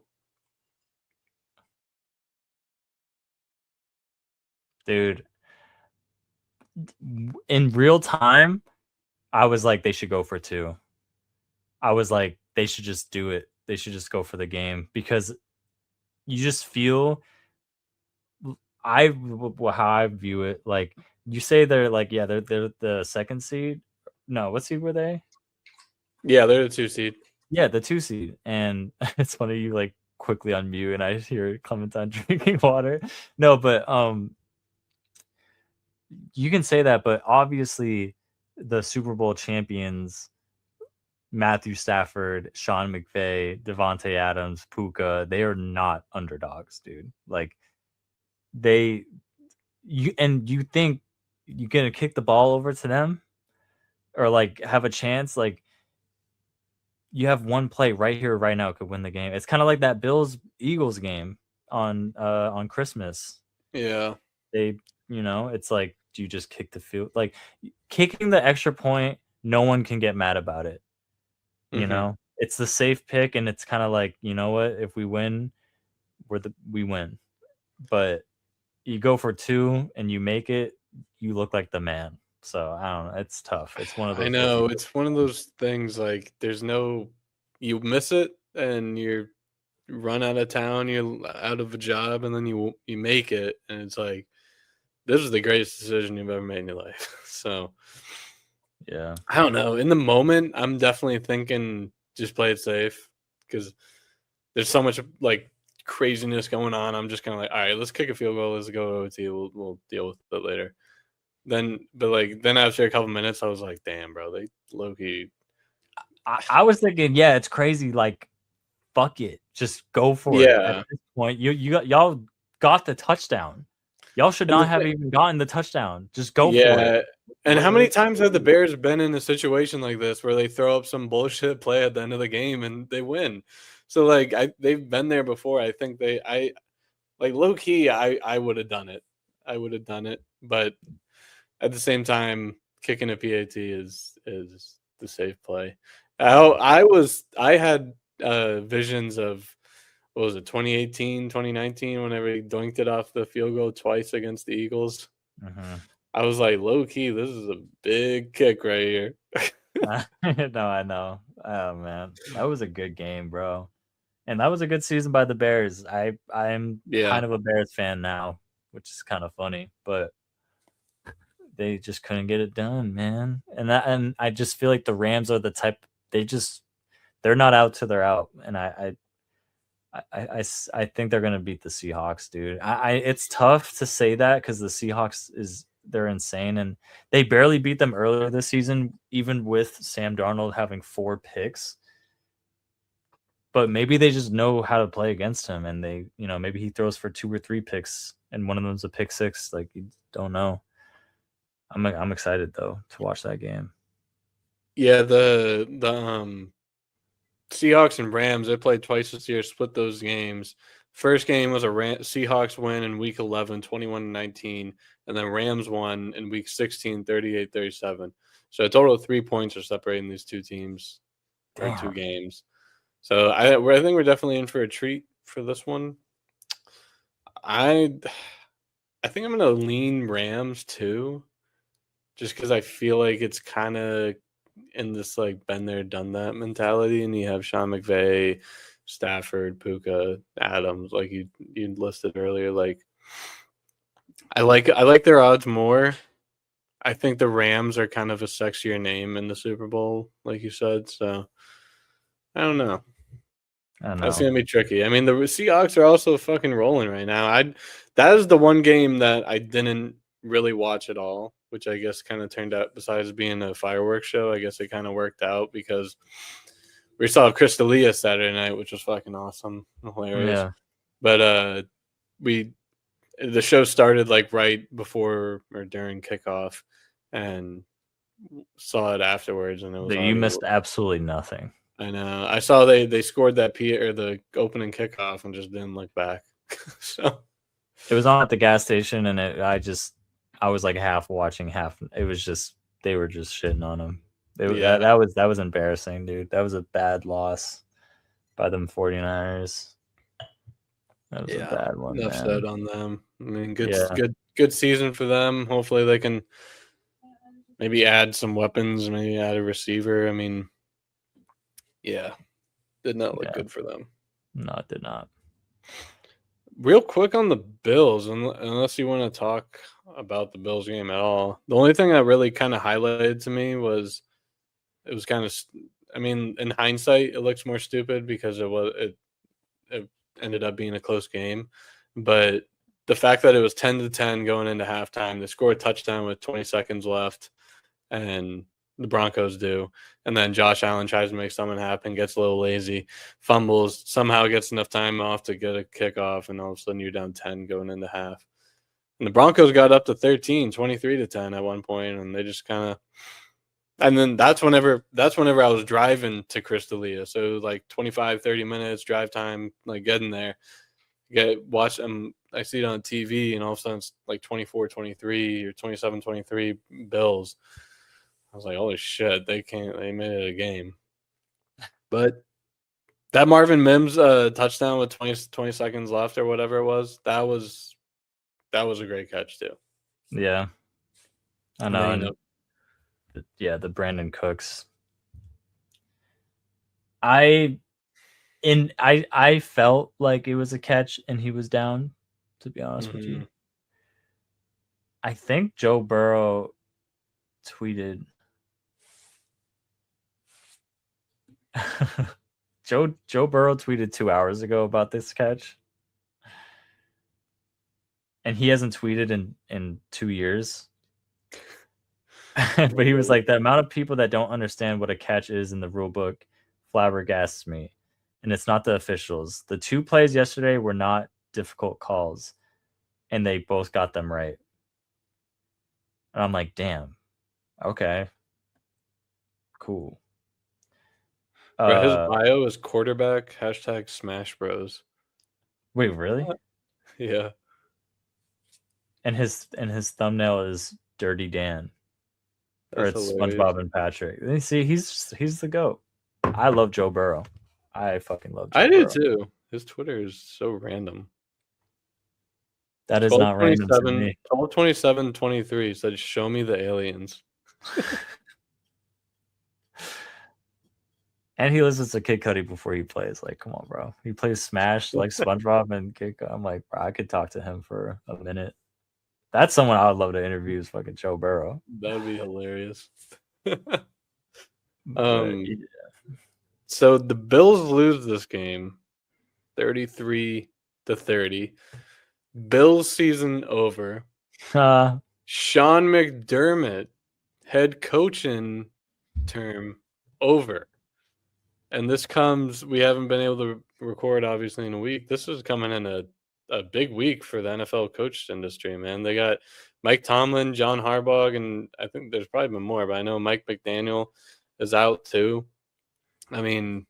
Dude, in real time, I was like, they should go for 2. I was like, they should just do it. They should just go for the game because you just feel how I view it. Like you say, they're like, yeah, they're the second seed. No, what seed were they? Yeah, they're the 2 seed. Yeah, the 2 seed. And it's funny you like quickly unmute and I hear Clementine drinking water. No, but you can say that, but obviously the Super Bowl champions, Matthew Stafford, Sean McVay, Devontae Adams, Puka, they are not underdogs, dude. Like they you think you're gonna kick the ball over to them or like have a chance, like you have one play right here, right now could win the game. It's kind of like that Bills Eagles game on Christmas. Yeah. They, it's like, do you just kick the field? Like kicking the extra point, no one can get mad about it. Hmm. It's the safe pick, and it's kind of like, you know what? If we win, we win. But you go for 2 and you make it, you look like the man. So I don't know. It's tough. It's one of I those where know. people. It's one of those things like there's no, you miss it and you're run out of town, you're out of a job, and then you make it. And it's like, this is the greatest decision you've ever made in your life. So Yeah. I don't know. In the moment, I'm definitely thinking just play it safe because there's so much like craziness going on. I'm just kind of like, all right, let's kick a field goal. Let's go to OT. We'll deal with it later. Then after a couple minutes, I was like, damn, bro, they low key. I was thinking, yeah, it's crazy. Like, fuck it, just go for it. At Yeah, this point, y'all got the touchdown. Y'all should and not have even gotten the touchdown. Just go for it. yeah. And how many times have the Bears been in a situation like this where they throw up some bullshit play at the end of the game and they win? So like they've been there before. I think I like low key I would have done it. I would have done it. But at the same time, kicking a PAT is the safe play. I had visions of what was it 2018, 2019 whenever he dunked it off the field goal twice against the Eagles. Mhm. I was like, low key, this is a big kick right here. No, I know. Oh man, that was a good game, bro. And that was a good season by the Bears. I'm Yeah. kind of a Bears fan now, which is kind of funny, but they just couldn't get it done, man. And I just feel like the Rams are the type they're not out till they're out, and I think they're gonna beat the Seahawks, dude. It's tough to say that because the Seahawks they're insane, and they barely beat them earlier this season, even with Sam Darnold having 4 picks. But maybe they just know how to play against him, and maybe he throws for 2 or 3 picks, and one of them's a pick six. Like you don't know. I'm excited though to watch that game. Yeah, the Seahawks and Rams, they played twice this year, split those games. First game was a Seahawks win in week 11, 21-19, and then Rams won in week 16, 38-37. So a total of 3 points are separating these two teams or two Damn. games. So I think we're definitely in for a treat for this one. I I think I'm going to lean Rams too, just because I feel like it's kind of in this like been there, done that mentality, and you have Sean McVay, Stafford, Puka, Adams, like you listed earlier. Like I like their odds more. I think the Rams are kind of a sexier name in the Super Bowl, like you said. So I don't know. I don't That's know. gonna be tricky. I mean, the Seahawks are also fucking rolling right now. That is the one game that I didn't really watch at all, which I guess kind of turned out. Besides being a fireworks show, I guess it kind of worked out because we saw Chris D'Elia Saturday night, which was fucking awesome, and hilarious. Yeah. But we the show started like right before or during kickoff, and saw it afterwards, and it was You already. missed absolutely nothing. I know. I saw they scored that or the opening kickoff and just didn't look back. So It was on at the gas station, and I was like half watching, half. It was just they were just shitting on him. yeah, That was embarrassing, dude. That was a bad loss by them 49ers. That was a yeah. bad one, Enough said man. on them. I mean, Yeah, good season for them. Hopefully they can maybe add some weapons, maybe add a receiver. I mean, yeah, did not look yeah. good for them. No, it did not. Real quick on the Bills, unless you want to talk about the Bills game at all. The only thing that really kind of highlighted to me was it was kind of. I mean, in hindsight, it looks more stupid because it ended up being a close game, but the fact that it was 10-10 going into halftime, they score a touchdown with 20 seconds left, and the Broncos do, and then Josh Allen tries to make something happen, gets a little lazy, fumbles, somehow gets enough time off to get a kickoff, and all of a sudden you're down 10 going into half. And the Broncos got up to 13, 23-10 at one point, and they just kind of. And then that's whenever I was driving to Chris D'Elia. So like 25, 30 minutes drive time, like getting there. Watch them. I see it on TV, and all of a sudden it's like 24-23 or 27-23 Bills. I was like, holy shit, they made it a game. But that Marvin Mims touchdown with 20 seconds left or whatever it was, that was a great catch too. Yeah, I And then, know. And yeah, the Brandon Cooks. I I felt like it was a catch and he was down, to be honest with you. Mhm. I think Joe Burrow tweeted Joe Burrow tweeted 2 hours ago about this catch. And he hasn't tweeted in 2 years. But he was like, the amount of people that don't understand what a catch is in the rule book flabbergasts me. And it's not the officials. The 2 plays yesterday were not difficult calls, and they both got them right. And I'm like, damn. Okay. Cool. Bro, his bio is quarterback #Smash Bros. Wait, really? Yeah. and his thumbnail is Dirty Dan, or That's it's hilarious. SpongeBob and Patrick. And you see, he's the GOAT. I love Joe Burrow. I fucking love I Joe do Burrow. too. His Twitter is so random. That is not random to 12/27, me. 12/27/23 said, "Show me the aliens." And he listens to Kid Cudi before he plays. Like, come on, bro. He plays Smash like SpongeBob and Kid Cudi. I'm like, bro, I could talk to him for a minute. That's someone I would love to interview is fucking Joe Burrow. That would be hilarious. But yeah. So the Bills lose this game 33-30. Bills season over. Sean McDermott head coaching term over. And this comes, we haven't been able to record obviously in a week. This is coming in a big week for the NFL coach industry, man. They got Mike Tomlin, John Harbaugh, and I think there's probably been more, but I know Mike McDaniel is out too. I mean,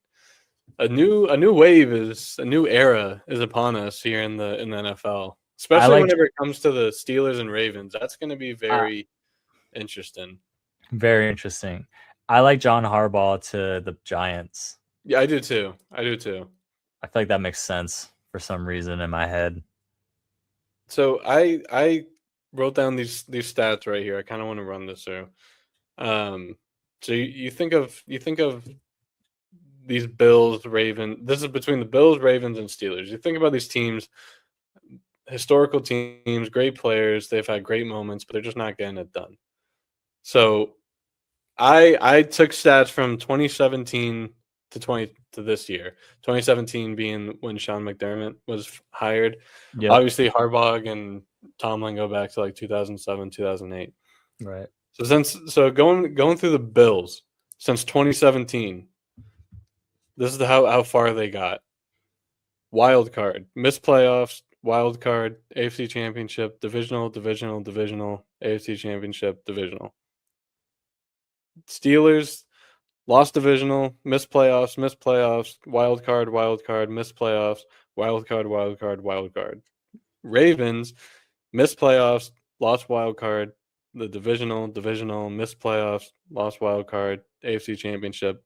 a new era is upon us here in the NFL. Especially whenever it comes to the Steelers and Ravens. That's going to be very interesting. Very interesting. I like John Harbaugh to the Giants. Yeah, I do too. I feel like that makes sense for some reason in my head. So I wrote down these stats right here. I kind of want to run this through. So you think of these Bills, Ravens. This is between the Bills, Ravens, and Steelers. You think about these teams, historical teams, great players. They've had great moments, but they're just not getting it done. So I took stats from 2017 to this year. 2017 being when Sean McDermott was hired. Yep. Obviously, Harbaugh and Tomlin go back to like 2007, 2008. Right. So going through the Bills since 2017, this is how far they got. Wild card, missed playoffs, wild card, AFC Championship, divisional, AFC Championship, divisional. Steelers lost divisional, missed playoffs, wild card, missed playoffs, wild card. Ravens missed playoffs, lost wild card, the divisional, missed playoffs, lost wild card, AFC Championship,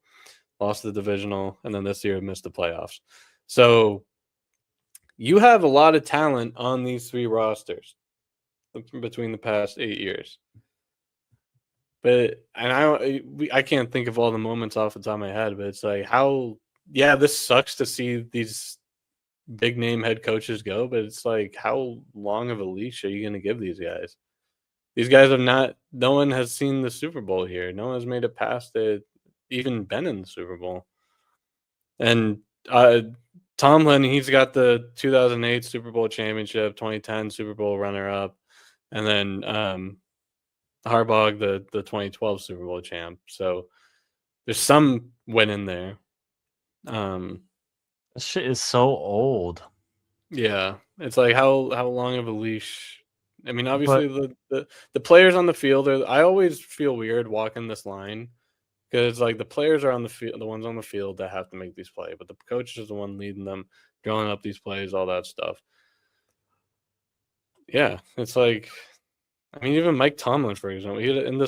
lost the divisional, and then this year missed the playoffs. So you have a lot of talent on these three rosters between the past 8 years. But I can't think of all the moments off the top of my head, but it's like this sucks to see these big name head coaches go, but it's like how long of a leash are you going to give these guys? These guys no one has seen the Super Bowl here. No one has made it past it, even been in the Super Bowl. And Tomlin, he's got the 2008 Super Bowl championship, 2010 Super Bowl runner-up, and then Harbaugh, the 2012 Super Bowl champ. So there's some win in there. This shit is so old. Yeah, it's like how long of a leash. I mean, obviously the players on the field I always feel weird walking this line because like the players are on the field, the ones on the field that have to make these plays, but the coach is the one leading them, drawing up these plays, all that stuff. Yeah, it's like. I mean, even Mike Tomlin, for example, he has an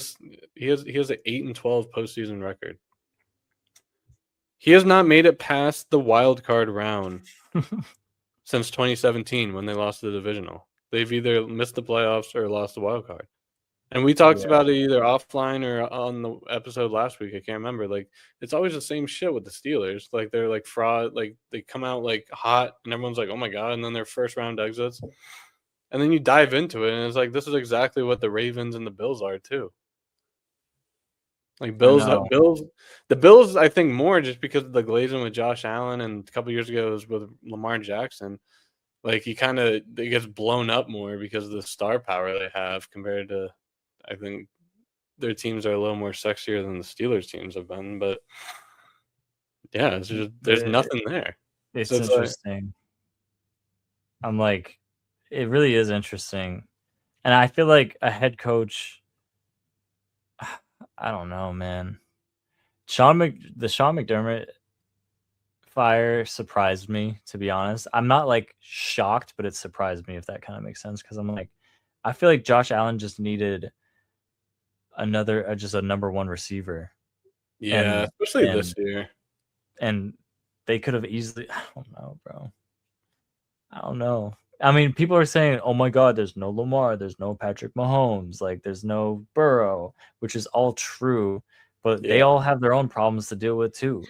8-12 postseason record. He has not made it past the wild card round since 2017 when they lost the divisional. They've either missed the playoffs or lost the wild card. And we talked about it either offline or on the episode last week. I can't remember. Like, it's always the same shit with the Steelers. Like, they're like fraud. Like, they come out like hot, and everyone's like, "Oh my god!" And then their first round exits. And then you dive into it, and it's like, this is exactly what the Ravens and the Bills are, too. Like, the Bills, I think, more just because of the glazing with Josh Allen, and a couple years ago it was with Lamar Jackson. Like, it gets blown up more because of the star power they have compared to, I think, their teams are a little more sexier than the Steelers teams have been. But, yeah, it's just, there's nothing there. It's interesting. I'm like, it really is interesting. And I feel like a head coach, I don't know, man. The Sean McDermott fire surprised me, to be honest. I'm not like shocked, but it surprised me, if that kind of makes sense. Because I'm like, I feel like Josh Allen just needed another just a number one receiver, Yeah, and especially this and year. and they could have easily. I don't know, bro. I don't know. I mean, people are saying, "Oh my God, there's no Lamar, there's no Patrick Mahomes, like there's no Burrow," which is all true, but they Yeah. all have their own problems to deal with too.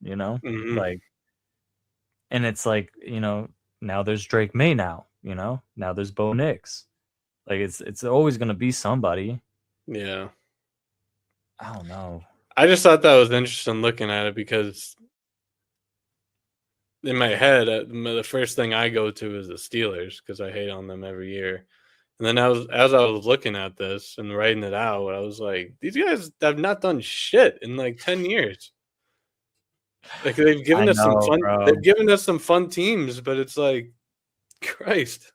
You know, Hmm. like, and it's like, now there's Drake May now there's Bo Nix. Like it's always gonna be somebody. Yeah. I don't know. I just thought that was interesting looking at it because in my head, the first thing I go to is the Steelers because I hate on them every year. And then as I was looking at this and writing it out, I was like, these guys have not done shit in like 10 years. Like they've I given us some know, fun. bro. They've given us some fun teams, but it's like, Christ.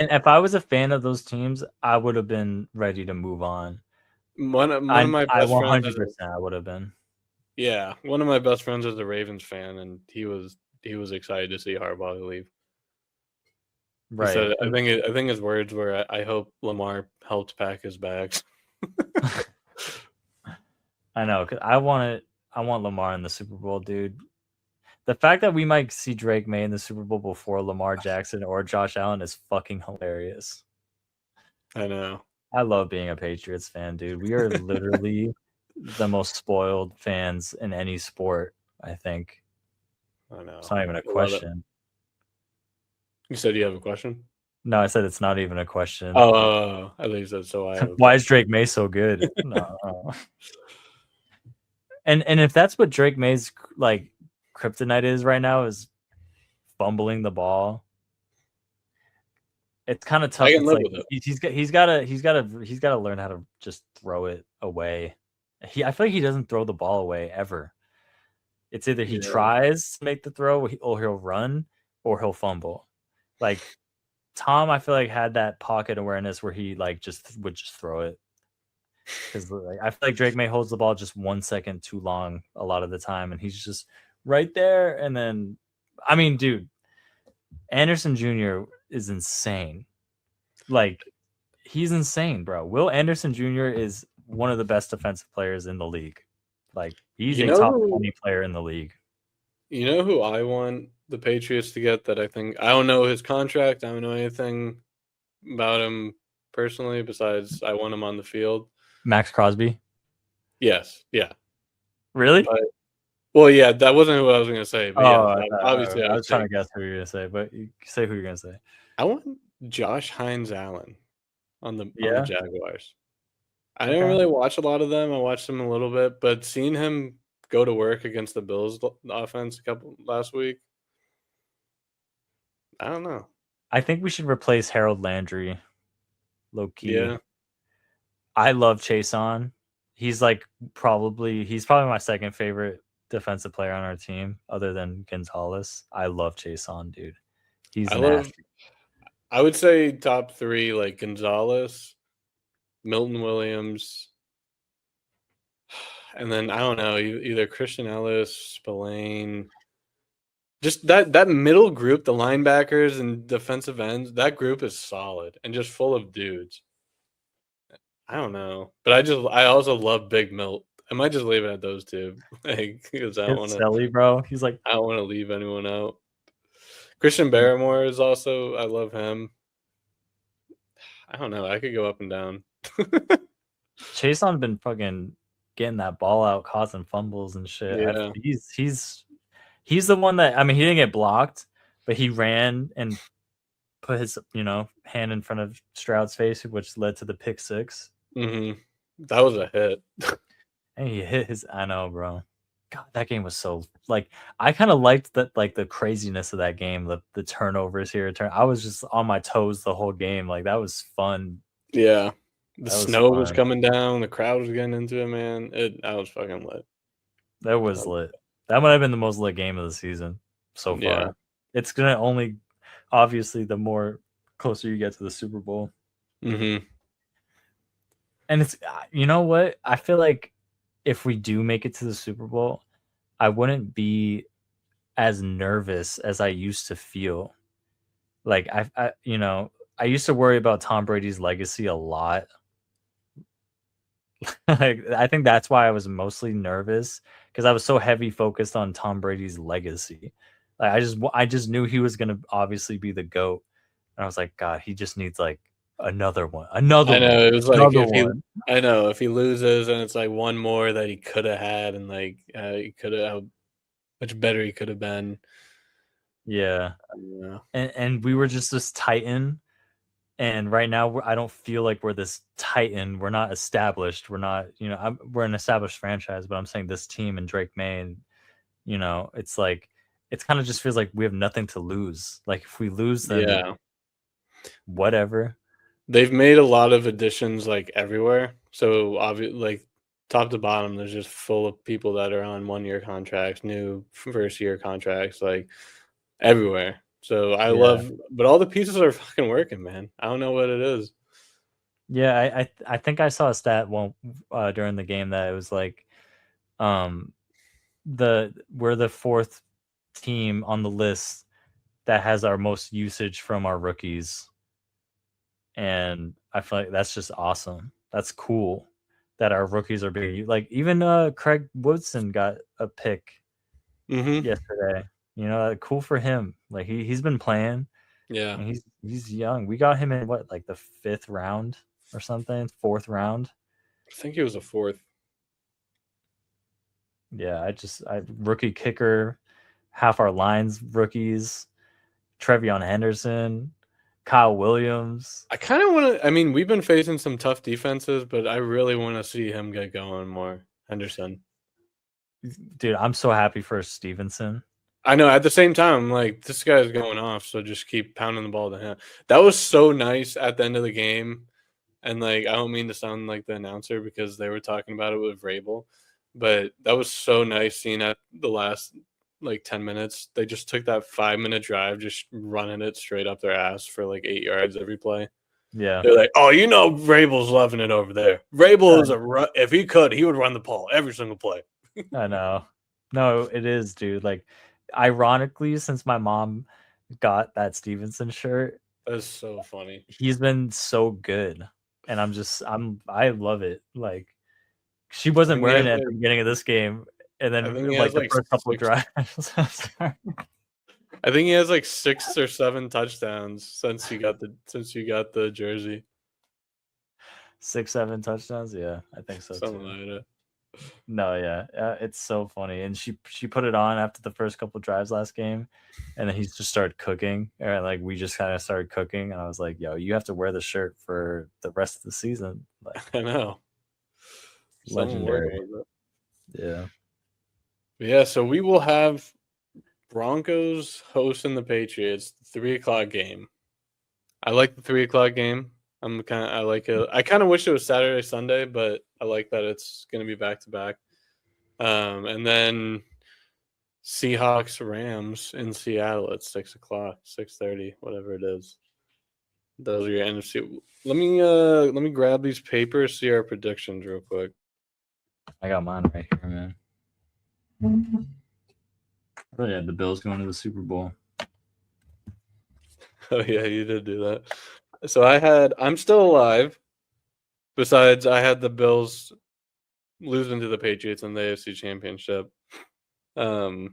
And if I was a fan of those teams, I would have been ready to move on. One of my I best friends is 100% I would have been. yeah, one of my best friends is a Ravens fan, and he was excited to see Harbaugh leave. He Right. said, I think his words were, I hope Lamar helped pack his bags. I know, 'cause I want Lamar in the Super Bowl, dude. The fact that we might see Drake May in the Super Bowl before Lamar Jackson or Josh Allen is fucking hilarious. I know. I love being a Patriots fan, dude. We are literally the most spoiled fans in any sport, I think. I It's know. not even a I love it. question. You said you have a question? No, I said it's not even a question. Oh, at least that's so I have a Why is question. Drake May so good? No. And if that's what Drake May's like kryptonite is right now is fumbling the ball, it's kind of I tough. can It's live like with it. he's got to learn how to just throw it away. I feel like he doesn't throw the ball away ever. It's either he Yeah. tries to make the throw or he'll run or he'll fumble. Like Tom, I feel like had that pocket awareness where he like just would just throw it. Because like, I feel like Drake May holds the ball just 1 second too long a lot of the time, and he's just right there. And then, I mean, dude, Anderson Jr. is insane. Like, he's insane, bro. Will Anderson Jr. is one of the best defensive players in the league. Like, he's You a know top who 20 player in the league. you know who I want the Patriots to get that I don't know his contract. I don't know anything about him personally besides I want him on the field. Max Crosby. Yes. Yeah. Really? But well, yeah, that wasn't who I was gonna say, but Oh, yes, obviously I I would was trying take to guess who you're gonna say, but you say who you're gonna say. I want Josh Hines Allen on the Yeah. Jaguars. I didn't Okay. really watch a lot of them. I watched them a little bit, but seeing him go to work against the Bills offense a couple last week, I don't know. I think we should replace Harold Landry, low key. Yeah, I love Chason. He's probably my second favorite defensive player on our team, other than Gonzalez. I love Chason, dude. He's I love. nasty. I would say top three like Gonzalez, Milton Williams, and then I don't know either Christian Ellis, Spillane. Just that middle group, the linebackers and defensive ends, that group is solid and just full of dudes. I don't know, but I also love Big Milt. I might just leave it at those two, like because It's silly, bro. He's like, I don't want to leave anyone out. Christian Barrymore is also I love him. I don't know. I could go up and down. Chason been fucking getting that ball out, causing fumbles and shit. Yeah. He's the one that, I mean, he didn't get blocked, but he ran and put his hand in front of Stroud's face, which led to the pick six. Mhm. That was a hit. And he hit his. I know, bro. God, that game was so like I kind of liked that, like the craziness of that game, the turnovers here. I was just on my toes the whole game. Like that was fun. Yeah. The That was snow was fun. coming down. The crowd was getting into it, man. I was fucking lit. That was lit. That might have been the most lit game of the season so far. Yeah. It's gonna only, obviously, the more closer you get to the Super Bowl. Mhm. And it's, you know what? I feel like if we do make it to the Super Bowl, I wouldn't be as nervous as I used to feel. Like I I used to worry about Tom Brady's legacy a lot. Like, I think that's why I was mostly nervous because I was so heavy focused on Tom Brady's legacy. Like, I just knew he was gonna obviously be the GOAT, and I was like, God, he just needs like another one, I know it was like another if he, one. I know if he loses and it's like one more that he could have had, and like he could have how much better he could have been. Yeah, Yeah, and we were just this Titan, and right now I don't feel like we're this Titan. We're not established. We're not, we're an established franchise, but I'm saying this team and Drake May, and it's like it kind of just feels like we have nothing to lose. Like if we lose, then yeah. whatever. They've made a lot of additions like everywhere. So obviously, like top to bottom, there's just full of people that are on 1 year contracts, new first year contracts, like everywhere. So I Yeah. love, but all the pieces are fucking working, man. I don't know what it is. Yeah, I think I saw a stat during the game that it was like um we're the fourth team on the list that has our most usage from our rookies, and I feel like that's just awesome. That's cool that our rookies are being like, even Craig Woodson got a pick Mm-hmm. yesterday. Cool for him. Like he's been playing, Yeah, and he's young. We got him in what, like the 5th round or something, 4th round. I think it was a fourth. Yeah, I rookie kicker, half our lines rookies, Trevion Henderson, Kyle Williams. I kind of want to. I mean, we've been facing some tough defenses, but I really want to see him get going more. Henderson. Dude, I'm so happy for Stevenson. I know. At the same time, I'm like, this guy's going off, so just keep pounding the ball to him. That was so nice at the end of the game. And like, I don't mean to sound like the announcer because they were talking about it with Vrabel, but that was so nice seeing at the last like 10 minutes. They just took that 5 minute drive, just running it straight up their ass for like 8 yards every play. Yeah. They're like, oh, Vrabel's loving it over there. Vrabel is if he could, he would run the ball every single play. I know. No, it is, dude. Like, ironically, since my mom got that Stevenson shirt, That's so funny. he's been so good. And I love it. Like, she I wasn't think he wearing has it at like, the beginning of this game. And I think then, he like, has the like first couple of six. drives. I think he has like 6 or 7 touchdowns since you got the jersey. 6, 7 touchdowns. Yeah, I think so Something too. like that. No, yeah, it's so funny, and she put it on after the first couple drives last game, and then he just started cooking, or like we just kind of started cooking, and I was like, "Yo, you have to wear the shirt for the rest of the season." Like, I know. Something working legendary. with it. Yeah, Yeah, so we will have Broncos hosting the Patriots, 3 o'clock game. I like the 3 o'clock game. I like it. I kind of wish it was Saturday, Sunday, but I like that it's going to be back to back. And then Seahawks, Rams in Seattle at 6 o'clock, 6:30, whatever it is. Those are your NFC. Let me grab these papers, see our predictions real quick. I got mine right here, man. Oh yeah, the Bills going to the Super Bowl. Oh yeah, you did do that. So I'm still alive. Besides, I had the Bills losing to the Patriots in the AFC Championship. What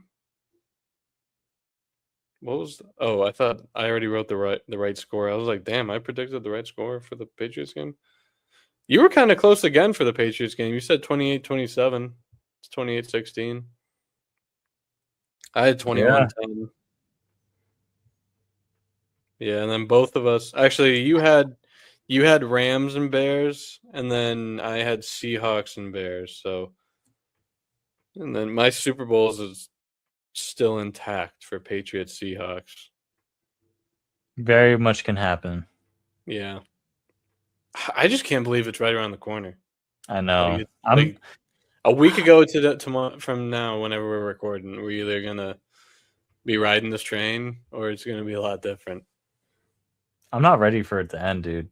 was? Oh, I thought I already wrote the right score. I was like, damn, I predicted the right score for the Patriots game. You were kind of close again for the Patriots game. You said 28-27. It's 28-16. I had 21-10. Yeah, and then both of us actually you had Rams and Bears, and then I had Seahawks and Bears. So, and then my Super Bowls is still intact for Patriots Seahawks. Very much can happen. Yeah, I just can't believe it's right around the corner. I know. Like, like a week ago to tomorrow from now, whenever we're recording, we're either gonna be riding this train or it's gonna be a lot different. I'm not ready for it to end, dude.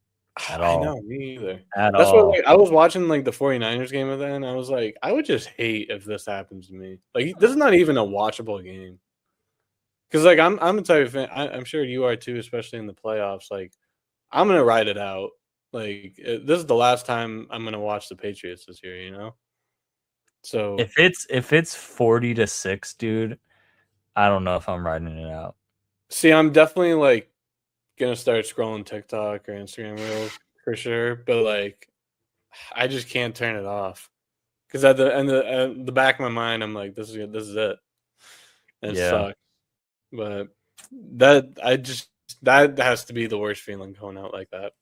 At I all. know, me either. At That's what all. like, I was watching like the 49ers game of then. I was like, I would just hate if this happens to me. Like this is not even a watchable game. Cause like I'm the type of fan, I'm sure you are too, especially in the playoffs. Like I'm gonna ride it out. Like this is the last time I'm gonna watch the Patriots this year. You know. So if it's 40-6, dude, I don't know if I'm riding it out. see, I'm definitely like gonna start scrolling TikTok or Instagram Reels for sure, but like I just can't turn it off because at the back of my mind, I'm like, this is it, and it Yeah. sucks. But that has to be the worst feeling going out like that.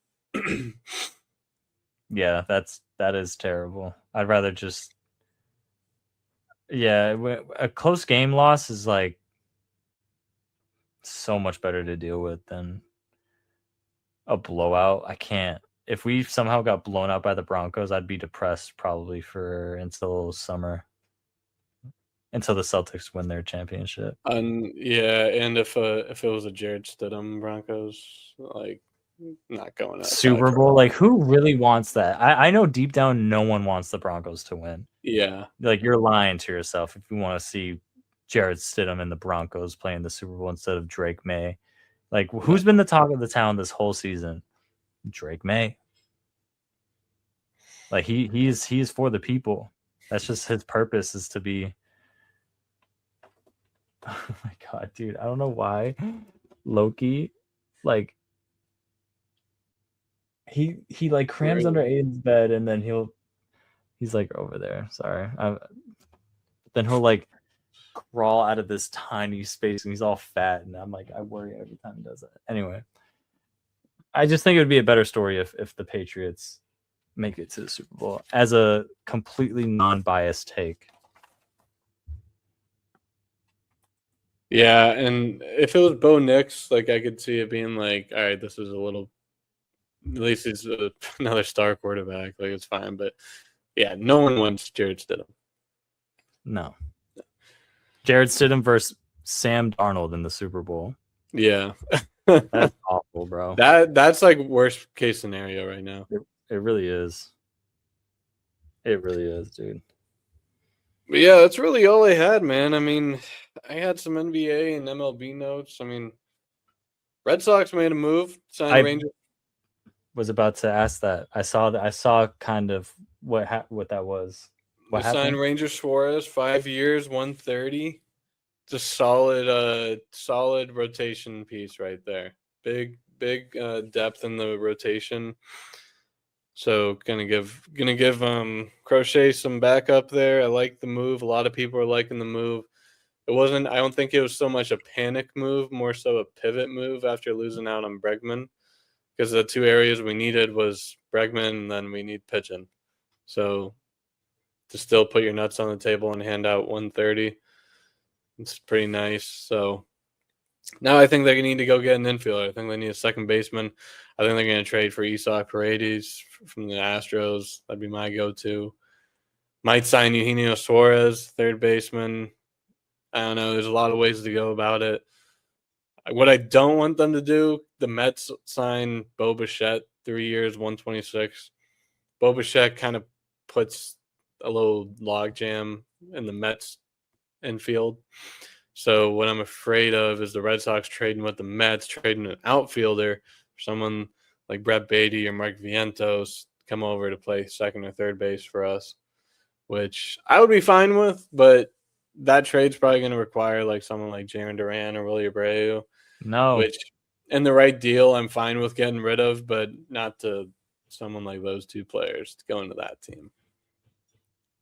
Yeah, that is terrible. I'd rather just a close game loss is like so much better to deal with than a blowout. I can't. If we somehow got blown out by the Broncos, I'd be depressed probably for until summer, until the Celtics win their championship. Yeah, and if it was a Jared Stidham Broncos, like not going outside Super for a Bowl, while. like who really wants that? I know deep down no one wants the Broncos to win. Yeah, Like you're lying to yourself if you want to see Jared Stidham and the Broncos playing the Super Bowl instead of Drake May. Like who's been the talk of the town this whole season? Drake May. Like he's for the people. That's just his purpose is to be. Oh my god, dude! I don't know why Loki, like he like crams under Aiden's bed and then he's like over there. Sorry, then he'll like crawl out of this tiny space and he's all fat and I'm like I worry every time he does that. Anyway, I just think it would be a better story if the Patriots make it to the Super Bowl as a completely non-biased take. yeah, and if it was Bo Nix, like I could see it being like, all right, this is a little. At least he's another star quarterback. Like it's fine, but yeah, no one wants Jared Stidham. No. Jared Stidham versus Sam Darnold in the Super Bowl. Yeah, That's awful, bro. that's like worst case scenario right now. It really is. It really is, dude. But yeah, that's really all I had, man. I mean, I had some NBA and MLB notes. I mean, Red Sox made a move, signed Rangers. Was about to ask that. I saw kind of what that was. What happened? Signed Ranger Suarez, 5 years, 130. It's a solid rotation piece right there. Big depth in the rotation. So gonna give Crochet some backup there. I like the move. A lot of people are liking the move. I don't think it was so much a panic move, more so a pivot move after losing out on Bregman. Because the two areas we needed was Bregman and then we need pitching. So to still put your nuts on the table and hand out 130, it's pretty nice. So now I think they need to go get an infielder. I think they need a second baseman. I think they're going to trade for Isak Paredes from the Astros. That'd be my go-to. Might sign Eugenio Suarez, third baseman. I don't know. There's a lot of ways to go about it. What I don't want them to do, the Mets sign Bo Bichette, 3 years, 126. Bo Bichette kind of puts a little logjam in the Mets infield. So what I'm afraid of is the Red Sox trading with the Mets, trading an outfielder, someone like Brett Beatty or Mark Vientos come over to play second or third base for us, which I would be fine with, but that trade's probably going to require like someone like Jaron Duran or Willie Abreu. No. Which, in the right deal, I'm fine with getting rid of, but not to someone like those two players to go into that team.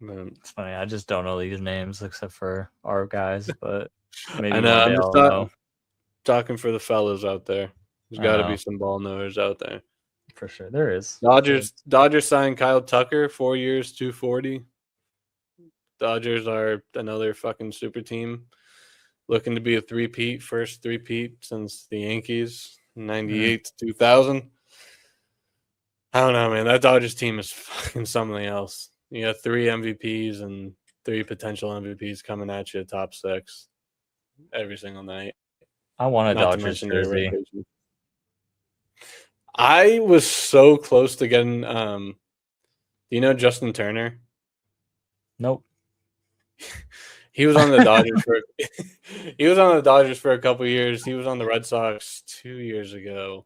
It's funny. I just don't know these names except for our guys, but maybe I know. I'm just talking for the fellas out there. There's got to be some ball knowers out there. For sure, there is. Dodgers signed Kyle Tucker, 4 years, 240. Dodgers are another fucking super team. Looking to be a first three-peat since the Yankees, 98 to 2000. I don't know, man. That Dodgers team is fucking something else. You got 3 MVPs and 3 potential MVPs coming at you, top 6 every single night. I want a Dodgers jersey. I was so close to getting. Do you know Justin Turner? Nope. He was on the Dodgers for a couple of years. He was on the Red Sox 2 years ago.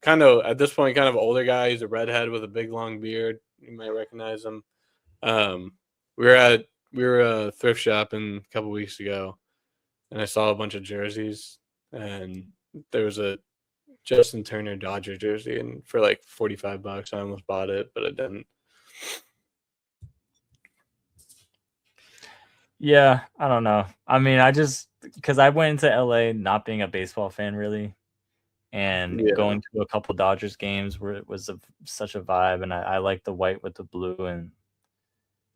Kind of at this point, kind of older guy. He's a redhead with a big long beard. You might recognize him. Um, we were a thrift shopping a couple weeks ago, and I saw a bunch of jerseys, and there was a Justin Turner Dodger jersey, and for like $45, I almost bought it, but I didn't. Yeah, I don't know. I mean, because I went into LA not being a baseball fan really, and Yeah. going to a couple Dodgers games where it was such a vibe, and I like the white with the blue, and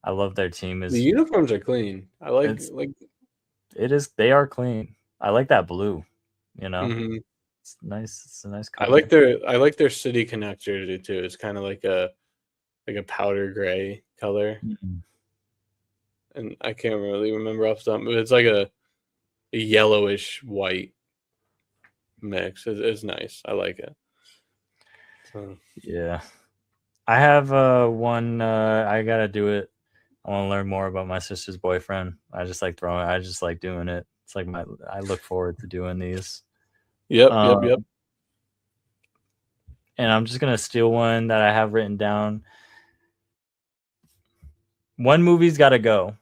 I love their team. The uniforms are clean. I like It's like. it is they are clean. I like that blue. You know, Mhm. it's nice. It's a nice I color. like their City Connect jersey too. It's kind of like a powder gray color, Mhm. and I can't really remember off the top. But it's like a yellowish white mix. It's nice. I like it. So Yeah, I have one. I gotta do it. I want to learn more about my sister's boyfriend. I just like throwing. I just like doing it. It's like I look forward to doing these. yep, yep, Um, yep. and I'm just gonna steal one that I have written down. One movie's got to go.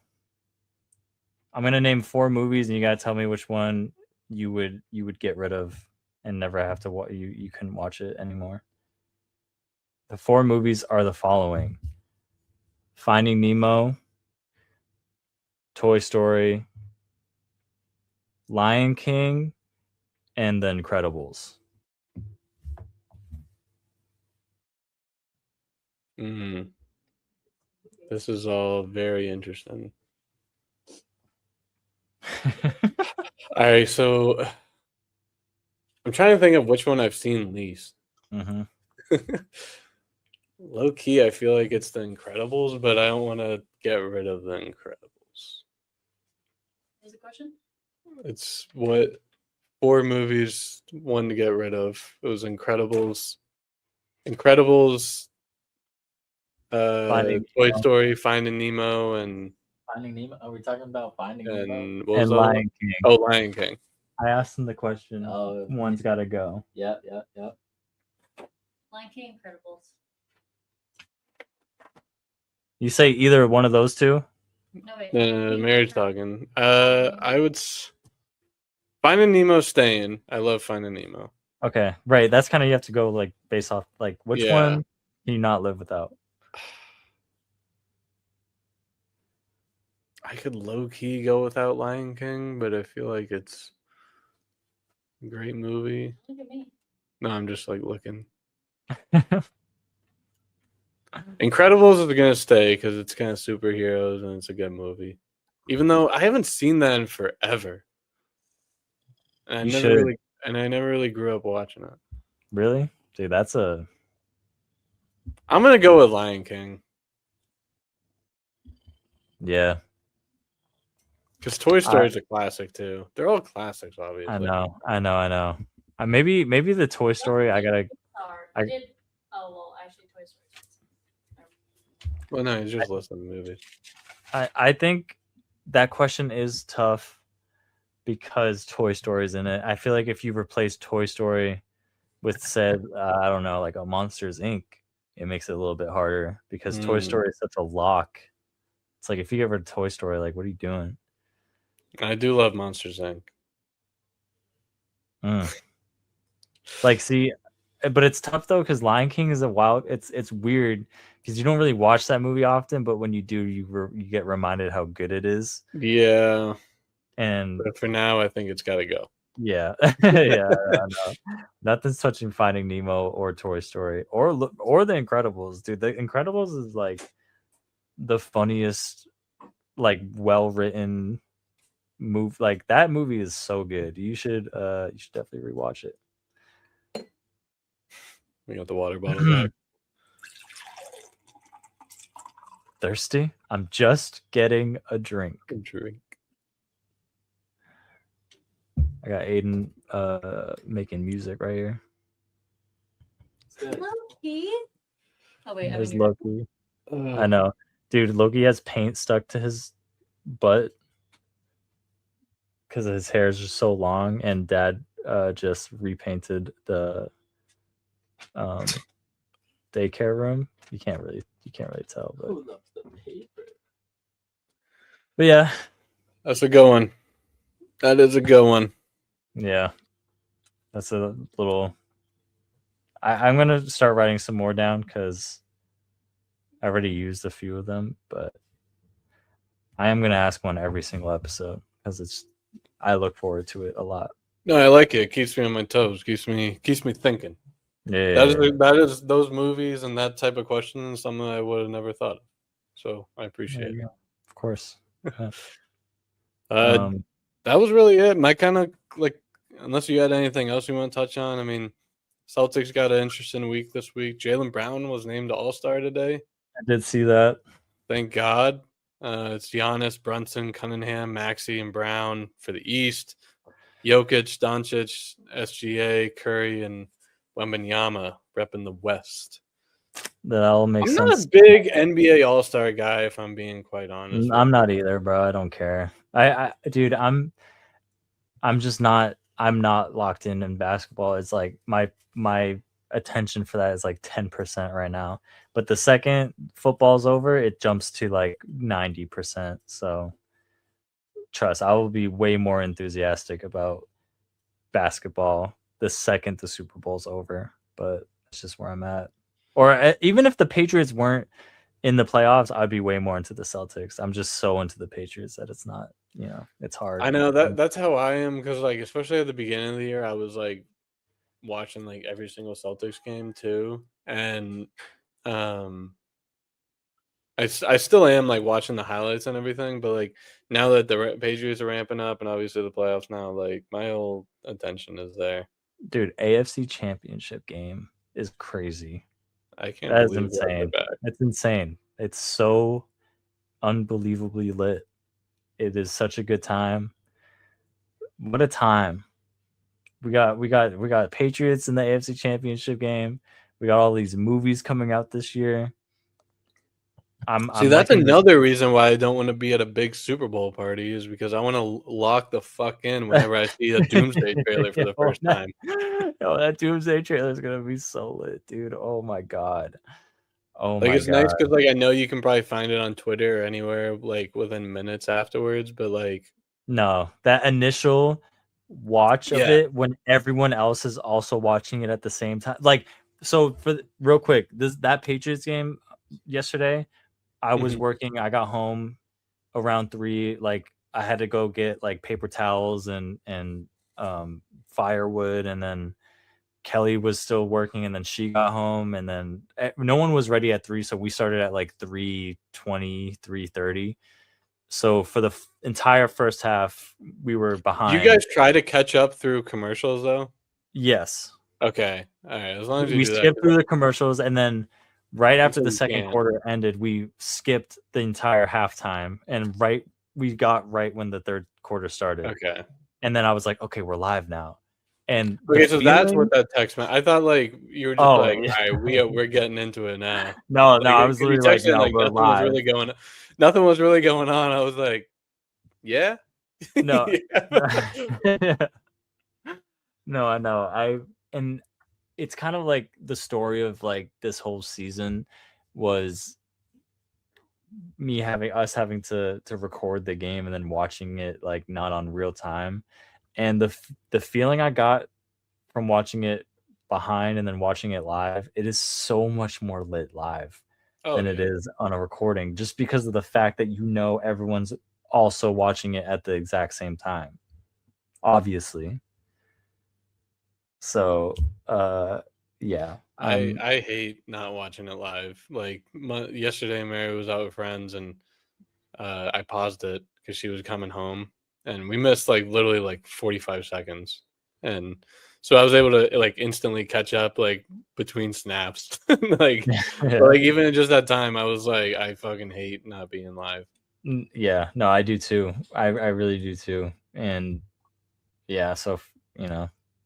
I'm gonna name 4 movies, and you gotta tell me which one you would get rid of and never have to watch. You couldn't watch it anymore. The 4 movies are the following: Finding Nemo, Toy Story, Lion King, and The Incredibles. Mm. This is all very interesting. All right, so I'm trying to think of which one I've seen least. Mm-hmm. Low key, I feel like it's The Incredibles, but I don't want to get rid of The Incredibles. Is the question? It's what 4 movies, one to get rid of. It was Incredibles, Finding Toy Nemo Story, Finding Nemo, and Finding Nemo? Are we talking about Finding Nemo? what was and the other one? Lion King. Oh, Lion King. I asked him the question. Oh. One's got to go. Yep. Lion King, Incredibles. You say either one of those two? No, wait. Marriage talking. I would. Finding Nemo staying. I love Finding Nemo. Okay, right. That's kind of you have to go like based off like which Yeah. one can you not live without? I could low key go without Lion King, but I feel like it's a great movie. Look at me. No, I'm just like looking. Incredibles is gonna stay because it's kind of superheroes and it's a good movie. Even though I haven't seen that in forever, and You should. I never really grew up watching it. Really? Dude, that's a I'm gonna go with Lion King yeah. because Toy Story is a classic too. They're all classics, obviously. I know. Maybe the Toy Story. I gotta. I did. Oh well, actually, Toy Story. Well, no, he's just listening to movies. I think that question is tough because Toy Story's in it. I feel like if you replace Toy Story with said I don't know, like a Monsters Inc., it makes it a little bit harder because Toy Story is such a lock. It's like if you get rid of Toy Story, like what are you doing? I do love Monsters Inc. Like, see, but it's tough though because Lion King is a wild. It's weird because you don't really watch that movie often, but when you do, you get reminded how good it is. Yeah, And but for now, I think it's got to go. yeah, yeah, I know. Nothing's touching Finding Nemo or Toy Story or The Incredibles, dude. The Incredibles is like the funniest, like well written move. Like that movie is so good. You should definitely rewatch it. We got the water bottle back. Thirsty? I'm just getting a drink. Drink. I got Aiden making music right here. Loki. Oh wait, There's I'm Loki. I know. Dude, Loki has paint stuck to his butt because his hair is just so long, and Dad just repainted the daycare room. You can't really tell, but Who loves the paper? yeah, That's a good one. That is a good one. yeah. That's a little. I'm gonna start writing some more down because I already used a few of them, but I am gonna ask one every single episode because I look forward to it a lot. No, I like it. It keeps me on my toes. Keeps me thinking. Yeah, That is those movies and that type of question is something I would have never thought of. So I appreciate it. Of course. Yeah. That was really it. My kind of like, unless you had anything else you want to touch on. I mean, Celtics got an interesting week this week. Jaylen Brown was named All-Star today. I did see that. Thank God. It's Giannis, Brunson, Cunningham, Maxey, and Brown for the East. Jokic, Doncic, SGA, Curry, and Wembanyama repping the West. That all makes sense. I'm not a big NBA All-Star guy, if I'm being quite honest. I'm not either, bro. I don't care. Dude, I'm just not. I'm not locked in basketball. It's like my attention for that is like 10% right now. But the second football's over, it jumps to like 90%. So trust, I will be way more enthusiastic about basketball the second the Super Bowl's over. But that's just where I'm at. Or even if the Patriots weren't in the playoffs, I'd be way more into the Celtics. I'm just so into the Patriots that it's not, it's hard. I know that's how I am because, like, especially at the beginning of the year, I was like watching like every single Celtics game too, and I still am like watching the highlights and everything. But like now that the Patriots are ramping up and obviously the playoffs now, like my whole attention is there. Dude, AFC Championship game is crazy. I can't That is believe insane. back. It's insane. It's so unbelievably lit. It is such a good time. What a time. We got Patriots in the AFC Championship game. We got all these movies coming out this year. See, that's another reason why I don't want to be at a big Super Bowl party is because I want to lock the fuck in whenever I see a Doomsday trailer for the first time. Oh, that Doomsday trailer is gonna be so lit, dude. Oh my god. Oh like my it's god. nice because like I know you can probably find it on Twitter or anywhere like within minutes afterwards, but like no, that initial watch of it when everyone else is also watching it at the same time. Like, so for real quick, that Patriots game yesterday, I was working. I got home around 3. Like, I had to go get like paper towels and firewood, and then Kelly was still working, and then she got home, and then no one was ready at 3, so we started at like 3:20, 3:30. So for the entire first half, we were behind. You guys try to catch up through commercials though? Yes. Okay. All right. As long as we skipped through the commercials, and then right after the second quarter ended, we skipped the entire halftime, and we got right when the third quarter started. Okay. And then I was like, okay, we're live now. And okay, so that's what that text meant. I thought like you were just all right, we're getting into it now. No, like, I was literally like, no, we're live. Nothing was really going on. I was like, yeah. No. No, I know. And it's kind of like the story of like this whole season was us having to record the game and then watching it like not on real time. And the feeling I got from watching it behind and then watching it live, it is so much more lit live than it is on a recording, just because of the fact that everyone's also watching it at the exact same time, obviously. So yeah, I hate not watching it live. Like yesterday, Mary was out with friends, and I paused it because she was coming home, and we missed like literally like 45 seconds, and so I was able to like instantly catch up like between snaps. like even just that time, I was like, I fucking hate not being live. Yeah, no, I do too. I really do too. And yeah, so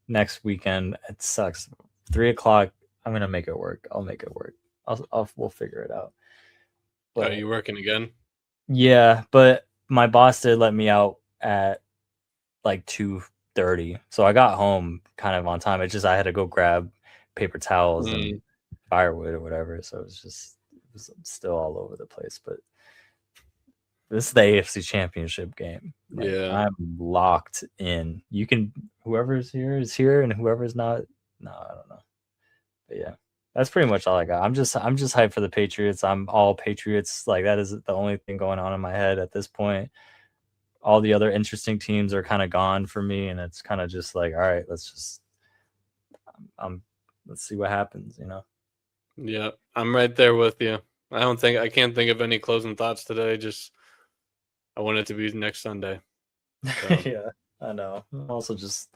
next weekend it sucks. 3:00. I'm gonna make it work. I'll make it work. We'll figure it out. But, are you working again? Yeah, but my boss did let me out at like 2:30, so I got home kind of on time. It's just I had to go grab paper towels Mm. and firewood or whatever. So it was still all over the place. But this is the AFC Championship game. Like, Yeah. I'm locked in. You can, whoever's here is here, and whoever's not, no, I don't know. But yeah, that's pretty much all I got. I'm just hyped for the Patriots. I'm all Patriots. Like, that is the only thing going on in my head at this point. All the other interesting teams are kind of gone for me, and it's kind of just like, all right, let's see what happens, you know? Yeah, I'm right there with you. I can't think of any closing thoughts today. Just I want it to be next Sunday. So. Yeah, I know. I'm also just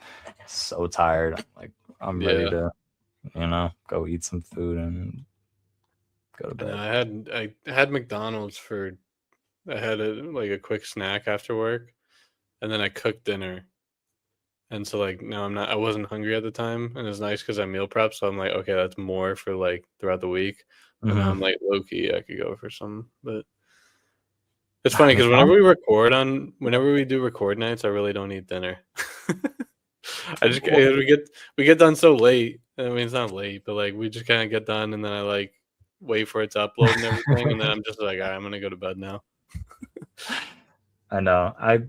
so tired. I'm ready to, go eat some food and go to bed. I had McDonald's I had a quick snack after work, and then I cooked dinner. And so now I wasn't hungry at the time, and it's nice because I meal prep. So I'm like, okay, that's more for throughout the week. And now I'm like, low key, I could go for some. But it's funny because whenever we do record nights, I really don't eat dinner. We get done so late. I mean, it's not late, but we just kind of get done, and then I wait for it to upload and everything, and then I'm just like, all right, I'm gonna go to bed now. I know. I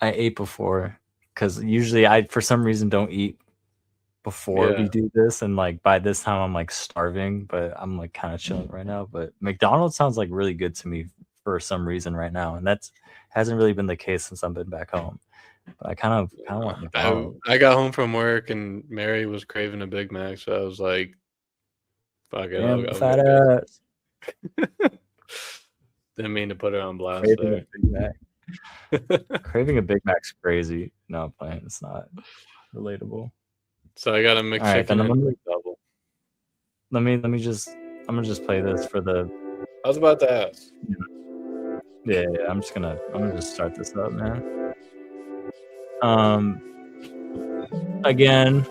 ate before because usually I, for some reason, don't eat before we do this, and by this time I'm starving, but I'm kind of chilling right now. But McDonald's sounds really good to me for some reason right now, and that hasn't really been the case since I've been back home. But I kind of want McDonald's. I got home from work and Mary was craving a Big Mac, so I was like, "Fuck it, I'll fat ass." Didn't mean to put her on blast Craving there. a Big Mac. Craving a Big Mac's crazy. No, I'm playing. It's not relatable. So I got a McChicken and double. I'm gonna just play this for the. I was about to ask. Yeah, I'm gonna just start this up, man. Again,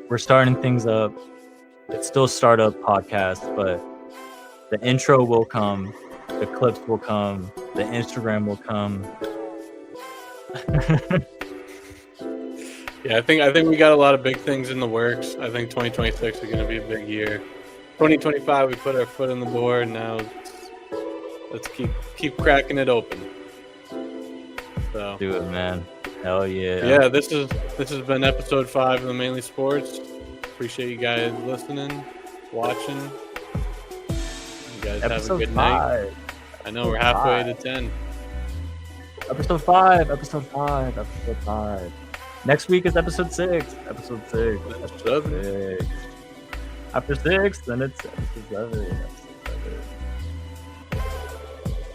we're starting things up. It's still startup podcast, but the intro will come, the clips will come, the Instagram will come. Yeah, I think we got a lot of big things in the works. I think 2026 is going to be a big year. 2025, we put our foot in the door, and now let's keep cracking it open. So do it, man. Hell yeah. Yeah, this has been episode 5 of the Mainly Sports. Appreciate you guys listening, watching. You guys have a good night. I know we're halfway to 10. Episode 5. Next week is episode 6. Episode 6. Episode 7. After 6, then it's episode 7.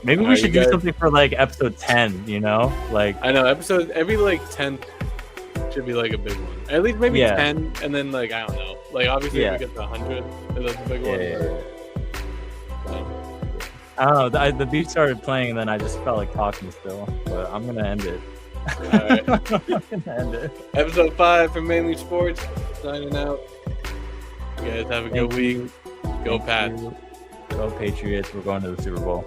Maybe we should do something for episode 10, you know? I know, episode every 10 should be a big one. At least maybe 10, and then I don't know. Obviously we get to 100, that's a big one. I don't know. The beat started playing, and then I just felt like talking still. But I'm gonna end it. All right. I'm gonna end it. Episode 5 for Mainly Sports. Signing out. You guys have a good week. Go Pats. Go Patriots. We're going to the Super Bowl.